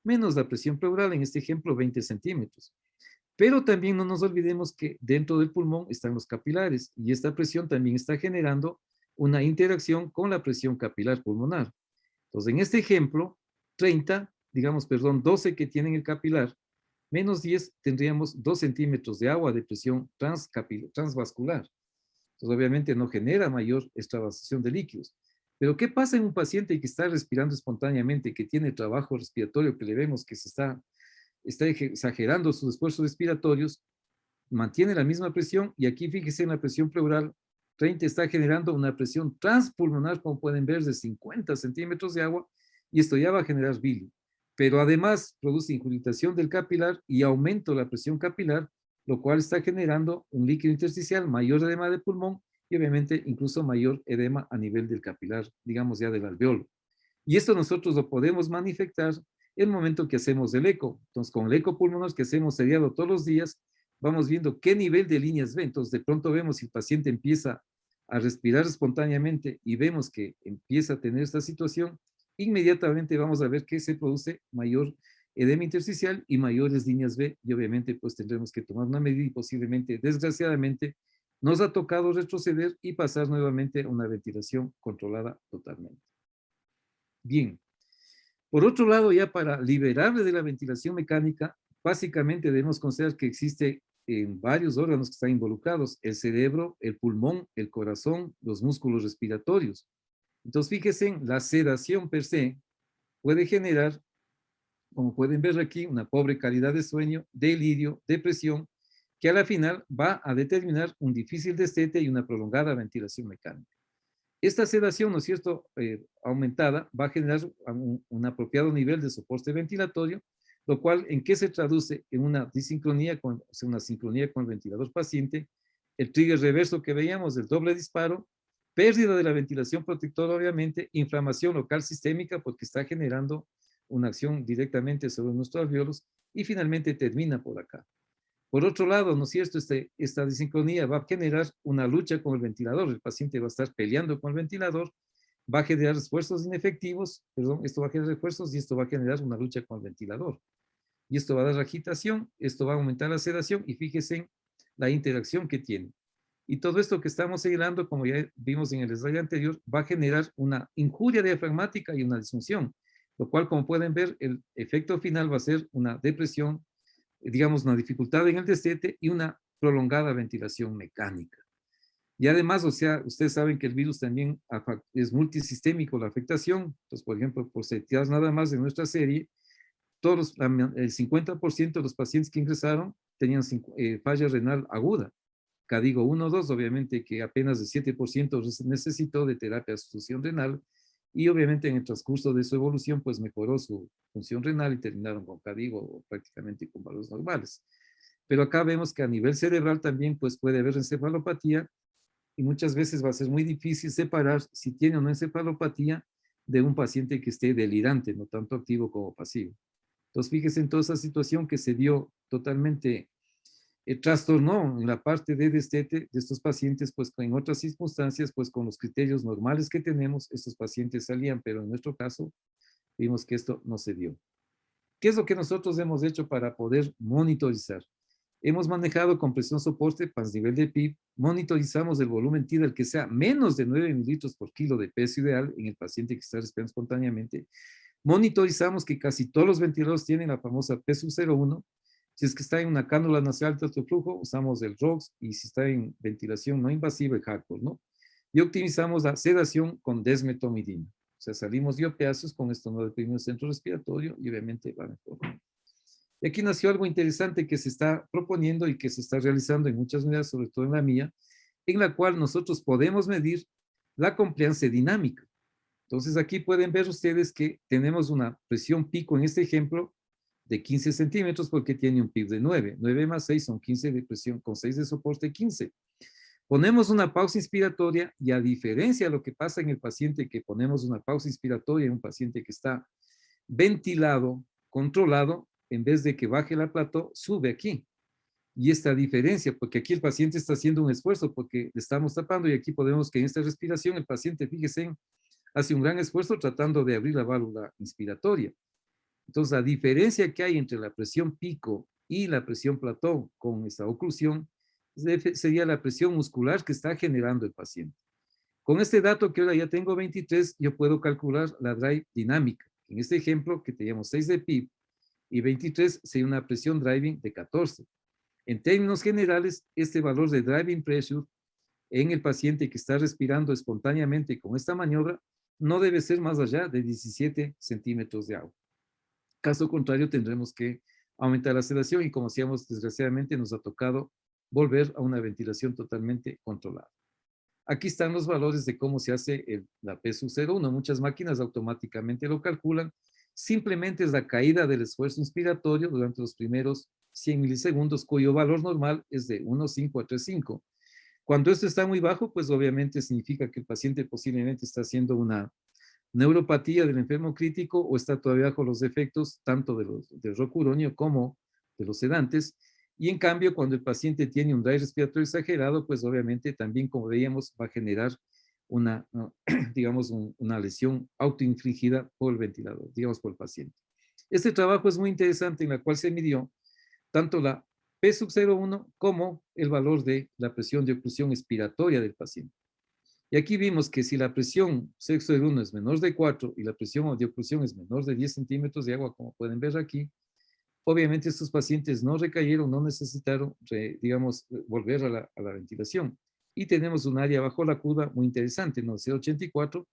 menos la presión pleural, en este ejemplo, 20 centímetros. Pero también no nos olvidemos que dentro del pulmón están los capilares y esta presión también está generando una interacción con la presión capilar pulmonar. Entonces, en este ejemplo, 12 que tienen el capilar, menos 10 tendríamos 2 centímetros de agua de presión transvascular. Entonces, obviamente no genera mayor extravasación de líquidos. Pero, ¿qué pasa en un paciente que está respirando espontáneamente, que tiene trabajo respiratorio, que le vemos que está exagerando sus esfuerzos respiratorios, mantiene la misma presión y aquí fíjese en la presión pleural, 30 está generando una presión transpulmonar, como pueden ver, de 50 centímetros de agua y esto ya va a generar bilio. Pero además produce ingurgitación del capilar y aumento de la presión capilar, lo cual está generando un líquido intersticial, mayor edema de pulmón y obviamente incluso mayor edema a nivel del capilar, digamos ya del alveolo. Y esto nosotros lo podemos manifestar en el momento que hacemos el eco. Entonces, con el eco pulmonar que hacemos seriado todos los días, vamos viendo qué nivel de líneas ve. Entonces, de pronto vemos si el paciente empieza a respirar espontáneamente y vemos que empieza a tener esta situación, inmediatamente vamos a ver que se produce mayor edema intersticial y mayores líneas B y obviamente pues tendremos que tomar una medida y posiblemente, desgraciadamente, nos ha tocado retroceder y pasar nuevamente a una ventilación controlada totalmente. Bien, por otro lado, ya para liberarle de la ventilación mecánica, básicamente debemos considerar que existe en varios órganos que están involucrados, el cerebro, el pulmón, el corazón, los músculos respiratorios. Entonces, fíjense, la sedación per se puede generar, como pueden ver aquí, una pobre calidad de sueño, delirio, depresión, que a la final va a determinar un difícil destete y una prolongada ventilación mecánica. Esta sedación, ¿no es cierto?, aumentada, va a generar un apropiado nivel de soporte ventilatorio, lo cual, ¿en qué se traduce? En una disincronía, una sincronía con el ventilador paciente, el trigger reverso que veíamos, el doble disparo, pérdida de la ventilación protectora, obviamente, inflamación local sistémica, porque está generando una acción directamente sobre nuestros alveolos, y finalmente termina por acá. Por otro lado, ¿no es cierto? Esta disincronía va a generar una lucha con el ventilador. El paciente va a estar peleando con el ventilador, va a generar esfuerzos inefectivos, perdón, esto va a generar esfuerzos y esto va a generar una lucha con el ventilador. Y esto va a dar agitación, esto va a aumentar la sedación y fíjense en la interacción que tiene. Y todo esto que estamos señalando, como ya vimos en el slide anterior, va a generar una injuria diafragmática y una disfunción, lo cual, como pueden ver, el efecto final va a ser una depresión, digamos, una dificultad en el destete y una prolongada ventilación mecánica. Y además, o sea, ustedes saben que el virus también es multisistémico la afectación. Entonces, por ejemplo, por citar nada más de nuestra serie, el 50% de los pacientes que ingresaron tenían falla renal aguda. CADIGO 1, 2, obviamente que apenas de 7% necesitó de terapia de sustitución renal y obviamente en el transcurso de su evolución pues mejoró su función renal y terminaron con CADIGO prácticamente con valores normales. Pero acá vemos que a nivel cerebral también pues puede haber encefalopatía y muchas veces va a ser muy difícil separar si tiene o no encefalopatía de un paciente que esté delirante, no tanto activo como pasivo. Entonces fíjese en toda esa situación que se dio totalmente trastornó en la parte de destete de estos pacientes, pues en otras circunstancias, pues con los criterios normales que tenemos, estos pacientes salían, pero en nuestro caso vimos que esto no se dio. ¿Qué es lo que nosotros hemos hecho para poder monitorizar? Hemos manejado con presión soporte, para nivel de PIB, monitorizamos el volumen tidal que sea menos de 9 mililitros por kilo de peso ideal en el paciente que está respirando espontáneamente. Monitorizamos que casi todos los ventiladores tienen la famosa P01. Si es que está en una cánula nasal de alto flujo, usamos el ROX, y si está en ventilación no invasiva, el HACOR, ¿no? Y optimizamos la sedación con desmetomidina. O sea, salimos de opiáceos, con esto no deprimimos el centro respiratorio y obviamente va mejor. Y aquí nació algo interesante que se está proponiendo y que se está realizando en muchas unidades, sobre todo en la mía, en la cual nosotros podemos medir la compliance dinámica. Entonces aquí pueden ver ustedes que tenemos una presión pico en este ejemplo de 15 centímetros porque tiene un PIB de 9. 9 más 6 son 15 de presión, con 6 de soporte 15. Ponemos una pausa inspiratoria y a diferencia de lo que pasa en el paciente que ponemos una pausa inspiratoria en un paciente que está ventilado, controlado, en vez de que baje la plató, sube aquí. Y esta diferencia, porque aquí el paciente está haciendo un esfuerzo porque le estamos tapando y aquí podemos que en esta respiración el paciente, fíjense, hace un gran esfuerzo tratando de abrir la válvula inspiratoria. Entonces, la diferencia que hay entre la presión pico y la presión plató con esta oclusión sería la presión muscular que está generando el paciente. Con este dato que ahora ya tengo 23, yo puedo calcular la drive dinámica. En este ejemplo, que teníamos 6 de PIB y 23, sería una presión driving de 14. En términos generales, este valor de driving pressure en el paciente que está respirando espontáneamente con esta maniobra no debe ser más allá de 17 centímetros de agua. Caso contrario, tendremos que aumentar la sedación y como decíamos, desgraciadamente nos ha tocado volver a una ventilación totalmente controlada. Aquí están los valores de cómo se hace la PSU01. Muchas máquinas automáticamente lo calculan. Simplemente es la caída del esfuerzo inspiratorio durante los primeros 100 milisegundos, cuyo valor normal es de 1,5 a 3,5. Cuando esto está muy bajo, pues obviamente significa que el paciente posiblemente está haciendo una neuropatía del enfermo crítico o está todavía bajo los efectos tanto del rocuronio como de los sedantes. Y en cambio, cuando el paciente tiene un drive respiratorio exagerado, pues obviamente también, como veíamos, va a generar una, digamos, una lesión autoinfligida por el ventilador, digamos, por el paciente. Este trabajo es muy interesante en la cual se midió tanto la P01 como el valor de la presión de oclusión expiratoria del paciente. Y aquí vimos que si la presión sexo de 1 es menor de 4 y la presión de oclusión es menor de 10 centímetros de agua, como pueden ver aquí, obviamente estos pacientes no recayeron, no necesitaron, digamos, volver a la ventilación. Y tenemos un área bajo la curva muy interesante, ¿no? 0,84,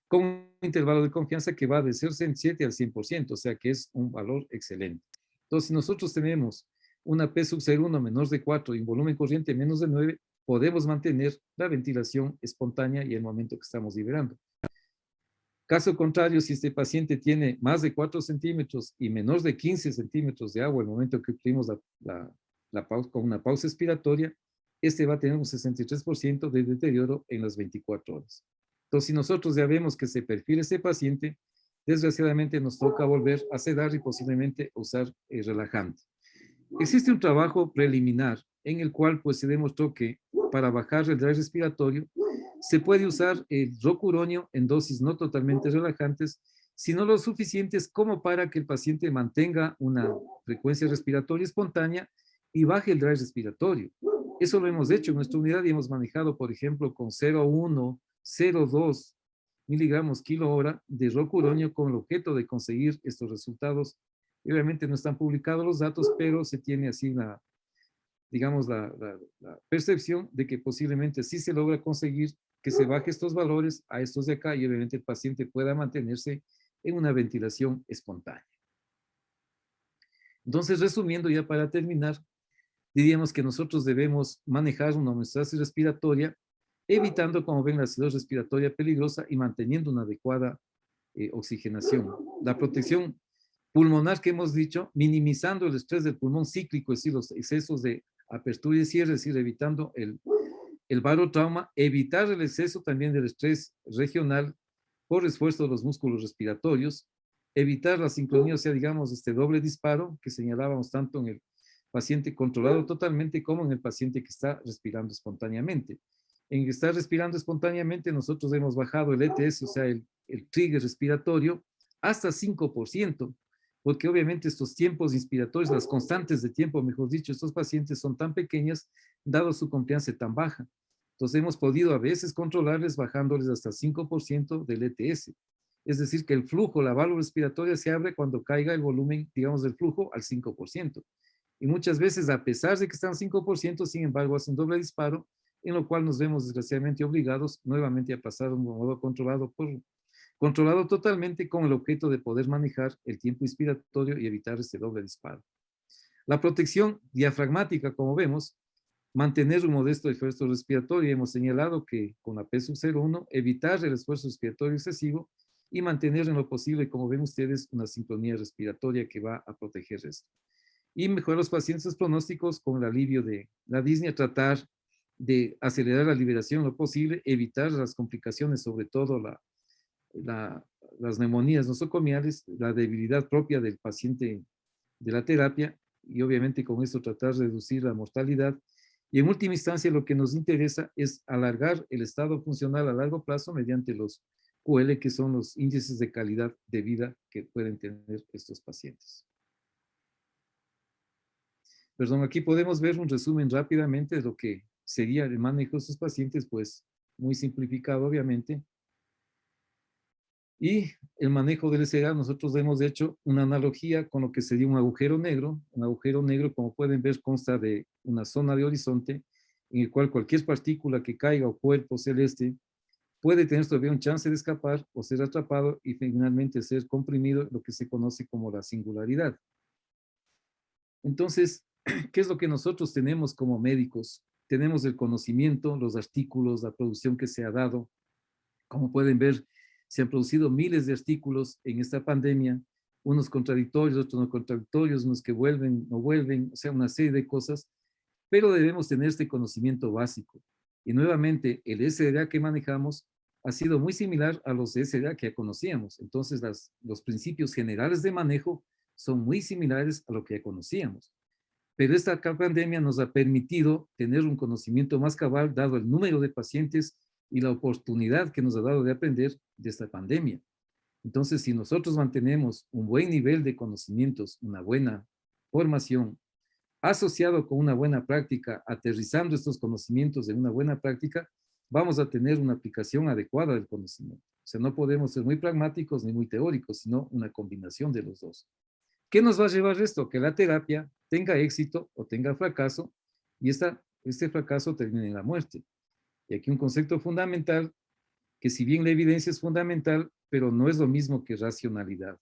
con un intervalo de confianza que va de 0,7 al 100%, o sea que es un valor excelente. Entonces, si nosotros tenemos una P sub 0,1 menor de 4 y un volumen corriente menos de 9, podemos mantener la ventilación espontánea y el momento que estamos liberando. Caso contrario, si este paciente tiene más de 4 centímetros y menos de 15 centímetros de agua el momento que obtuvimos la pausa, con una pausa expiratoria, este va a tener un 63% de deterioro en las 24 horas. Entonces, si nosotros ya vemos que se perfila este paciente, desgraciadamente nos toca volver a sedar y posiblemente usar relajante. Existe un trabajo preliminar en el cual pues se demostró que para bajar el drive respiratorio se puede usar el rocuronio en dosis no totalmente relajantes, sino lo suficientes como para que el paciente mantenga una frecuencia respiratoria espontánea y baje el drive respiratorio. Eso lo hemos hecho en nuestra unidad y hemos manejado, por ejemplo, con 0,1, 0,2 miligramos kilo hora de rocuronio con el objeto de conseguir estos resultados. Y obviamente no están publicados los datos, pero se tiene así digamos, la percepción de que posiblemente sí se logra conseguir que se baje estos valores a estos de acá y obviamente el paciente pueda mantenerse en una ventilación espontánea. Entonces, resumiendo ya para terminar, diríamos que nosotros debemos manejar una homeostasis respiratoria, evitando, como ven, la acidosis respiratoria peligrosa y manteniendo una adecuada oxigenación. La protección pulmonar que hemos dicho, minimizando el estrés del pulmón cíclico, es decir, los excesos de apertura y cierre, es decir, evitando el barotrauma, evitar el exceso también del estrés regional por esfuerzo de los músculos respiratorios, evitar la sincronía, o sea, digamos, este doble disparo que señalábamos tanto en el paciente controlado totalmente como en el paciente que está respirando espontáneamente. En el que está respirando espontáneamente, nosotros hemos bajado el ETS, o sea, el trigger respiratorio, hasta 5%, porque obviamente estos tiempos inspiratorios, las constantes de tiempo, mejor dicho, estos pacientes son tan pequeñas, dado su confianza tan baja. Entonces hemos podido a veces controlarles bajándoles hasta 5% del ETS. Es decir, que el flujo, la válvula respiratoria se abre cuando caiga el volumen, digamos, del flujo al 5%. Y muchas veces, a pesar de que están 5%, sin embargo, hacen doble disparo, en lo cual nos vemos desgraciadamente obligados nuevamente a pasar a un modo controlado totalmente con el objeto de poder manejar el tiempo inspiratorio y evitar este doble disparo. La protección diafragmática, como vemos, mantener un modesto esfuerzo respiratorio. Hemos señalado que con la P sub 0,1 evitar el esfuerzo respiratorio excesivo y mantener en lo posible, como ven ustedes, una sincronía respiratoria que va a proteger esto. Y mejorar los pacientes pronósticos con el alivio de la disnea, tratar de acelerar la liberación lo posible, evitar las complicaciones, sobre todo las neumonías nosocomiales, la debilidad propia del paciente de la terapia, y obviamente con esto tratar de reducir la mortalidad. Y en última instancia lo que nos interesa es alargar el estado funcional a largo plazo mediante los QL, que son los índices de calidad de vida que pueden tener estos pacientes. Perdón, aquí podemos ver un resumen rápidamente de lo que sería el manejo de estos pacientes, pues muy simplificado obviamente. Y el manejo del SEDA, nosotros hemos hecho una analogía con lo que sería un agujero negro. Un agujero negro, como pueden ver, consta de una zona de horizonte en el cual cualquier partícula que caiga o cuerpo celeste puede tener todavía un chance de escapar o ser atrapado y finalmente ser comprimido, lo que se conoce como la singularidad. Entonces, ¿qué es lo que nosotros tenemos como médicos? Tenemos el conocimiento, los artículos, la producción que se ha dado. Como pueden ver, se han producido miles de artículos en esta pandemia, unos contradictorios, otros no contradictorios, unos que vuelven, no vuelven, o sea, una serie de cosas, pero debemos tener este conocimiento básico. Y nuevamente, el SDA que manejamos ha sido muy similar a los SDA que ya conocíamos. Entonces, los principios generales de manejo son muy similares a lo que ya conocíamos. Pero esta pandemia nos ha permitido tener un conocimiento más cabal, dado el número de pacientes y la oportunidad que nos ha dado de aprender de esta pandemia. Entonces, si nosotros mantenemos un buen nivel de conocimientos, una buena formación, asociado con una buena práctica, aterrizando estos conocimientos en una buena práctica, vamos a tener una aplicación adecuada del conocimiento. O sea, no podemos ser muy pragmáticos ni muy teóricos, sino una combinación de los dos. ¿Qué nos va a llevar esto? Que la terapia tenga éxito o tenga fracaso, y este fracaso termine en la muerte. Y aquí un concepto fundamental, que si bien la evidencia es fundamental, pero no es lo mismo que racionalidad.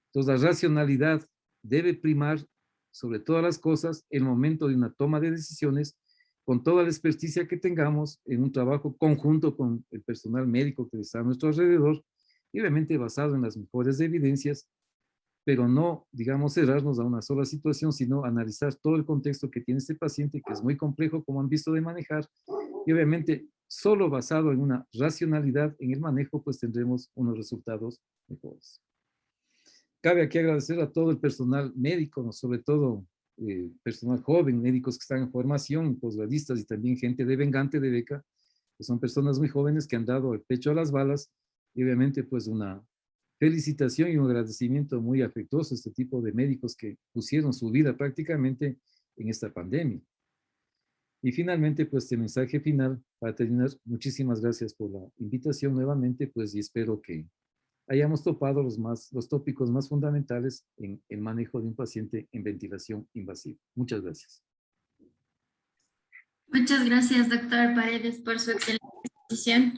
Entonces, la racionalidad debe primar sobre todas las cosas el momento de una toma de decisiones, con toda la experticia que tengamos en un trabajo conjunto con el personal médico que está a nuestro alrededor, y obviamente basado en las mejores evidencias, pero no, digamos, cerrarnos a una sola situación, sino analizar todo el contexto que tiene este paciente, que es muy complejo, como han visto, de manejar, y obviamente solo basado en una racionalidad en el manejo, pues tendremos unos resultados mejores. Cabe aquí agradecer a todo el personal médico, ¿no? Sobre todo personal joven, médicos que están en formación, posgradistas y también gente de Vengante de Beca, que son personas muy jóvenes que han dado el pecho a las balas, y obviamente pues una felicitación y un agradecimiento muy afectuoso a este tipo de médicos que pusieron su vida prácticamente en esta pandemia. Y finalmente, pues este mensaje final para terminar, muchísimas gracias por la invitación nuevamente, pues y espero que hayamos topado los tópicos más fundamentales en el manejo de un paciente en ventilación invasiva. Muchas gracias. Muchas gracias, doctor Paredes, por su excelente exposición.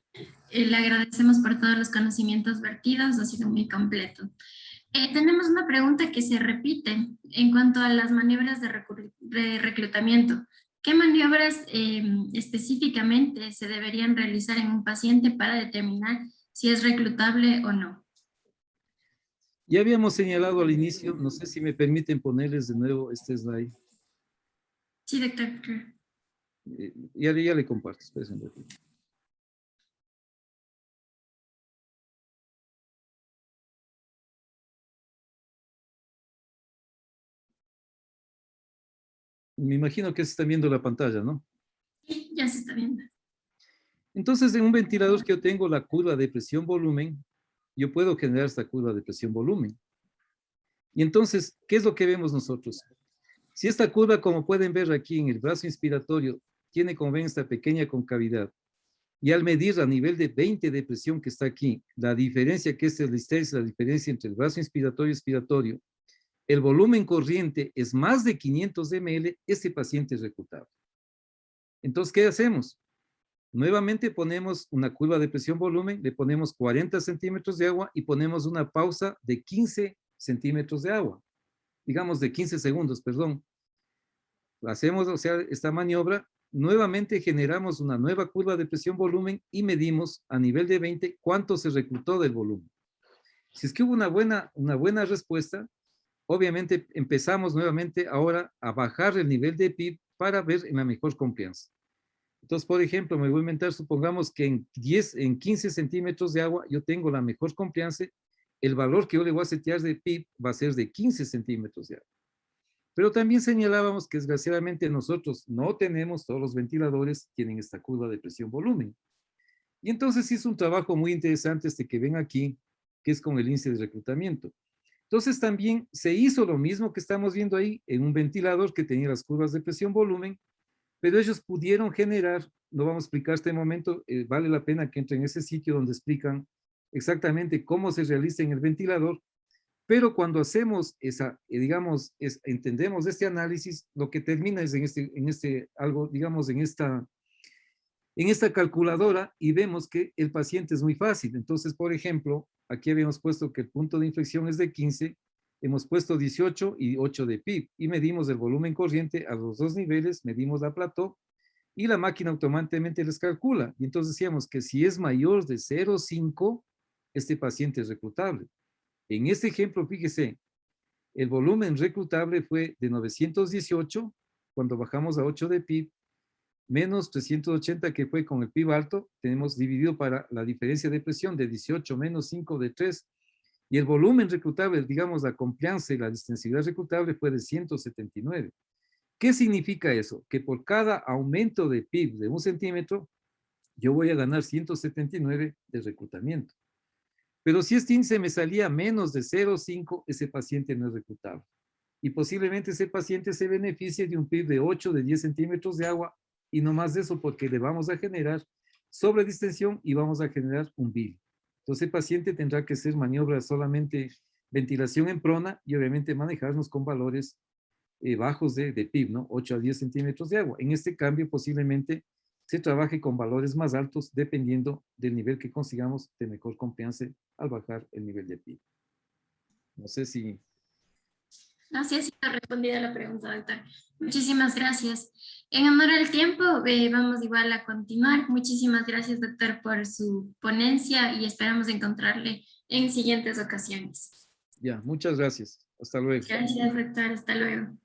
Le agradecemos por todos los conocimientos vertidos, ha sido muy completo. Tenemos una pregunta que se repite en cuanto a las maniobras de reclutamiento. ¿Qué maniobras específicamente se deberían realizar en un paciente para determinar si es reclutable o no? Ya habíamos señalado al inicio, no sé si me permiten ponerles de nuevo este slide. Sí, doctor. Ya le comparto, espérense un ratito. Me imagino que se está viendo la pantalla, ¿no? Sí, ya se está viendo. Entonces, en un ventilador que yo tengo la curva de presión-volumen, yo puedo generar esta curva de presión-volumen. Y entonces, ¿qué es lo que vemos nosotros? Si esta curva, como pueden ver aquí en el brazo inspiratorio, tiene, como ven, esta pequeña concavidad, y al medir a nivel de 20 de presión que está aquí, la diferencia que es el histeris, la diferencia entre el brazo inspiratorio y expiratorio, el volumen corriente es más de 500 ml, este paciente es reclutable. Entonces, ¿qué hacemos? Nuevamente ponemos una curva de presión-volumen, le ponemos 40 centímetros de agua y ponemos una pausa de 15 centímetros de agua. Digamos de 15 segundos, perdón. Hacemos, o sea, esta maniobra, nuevamente generamos una nueva curva de presión-volumen y medimos a nivel de 20 cuánto se reclutó del volumen. Si es que hubo una buena respuesta, obviamente empezamos nuevamente ahora a bajar el nivel de PIB para ver en la mejor confianza. Entonces, por ejemplo, me voy a inventar, supongamos que en 15 centímetros de agua yo tengo la mejor confianza, el valor que yo le voy a setear de PIB va a ser de 15 centímetros de agua. Pero también señalábamos que desgraciadamente nosotros no tenemos, todos los ventiladores tienen esta curva de presión-volumen. Y entonces hizo un trabajo muy interesante este que ven aquí, que es con el índice de reclutamiento. Entonces también se hizo lo mismo que estamos viendo ahí en un ventilador que tenía las curvas de presión-volumen, pero ellos pudieron generar, no vamos a explicar este momento, vale la pena que entren en ese sitio donde explican exactamente cómo se realiza en el ventilador, pero cuando hacemos esa, digamos, entendemos este análisis, lo que termina es algo, digamos, en esta calculadora y vemos que el paciente es muy fácil. Entonces, por ejemplo, aquí habíamos puesto que el punto de inflexión es de 15, hemos puesto 18 y 8 de PIB y medimos el volumen corriente a los dos niveles, medimos la plató y la máquina automáticamente les calcula. Y entonces decíamos que si es mayor de 0,5, este paciente es reclutable. En este ejemplo, fíjese, el volumen reclutable fue de 918, cuando bajamos a 8 de PIB, menos 380 que fue con el PIB alto, tenemos dividido para la diferencia de presión de 18 menos 5 de 3, y el volumen reclutable, digamos la confianza y la distensividad reclutable fue de 179. ¿Qué significa eso? Que por cada aumento de PIB de 1 centímetro, yo voy a ganar 179 de reclutamiento. Pero si este índice me salía menos de 0,5, ese paciente no es reclutable. Y posiblemente ese paciente se beneficie de un PIB de 8, de 10 centímetros de agua, y no más de eso porque le vamos a generar sobredistensión y vamos a generar un BIL. Entonces el paciente tendrá que hacer maniobras solamente ventilación en prona y obviamente manejarnos con valores bajos de PIB, ¿no? 8 a 10 centímetros de agua. En este cambio posiblemente se trabaje con valores más altos dependiendo del nivel que consigamos de mejor confianza al bajar el nivel de PIB. No sé si... Así ha sido respondida la pregunta, doctor. Muchísimas gracias. En honor al tiempo, vamos igual a continuar. Muchísimas gracias, doctor, por su ponencia y esperamos encontrarle en siguientes ocasiones. Ya, muchas gracias. Hasta luego. Gracias, doctor. Hasta luego.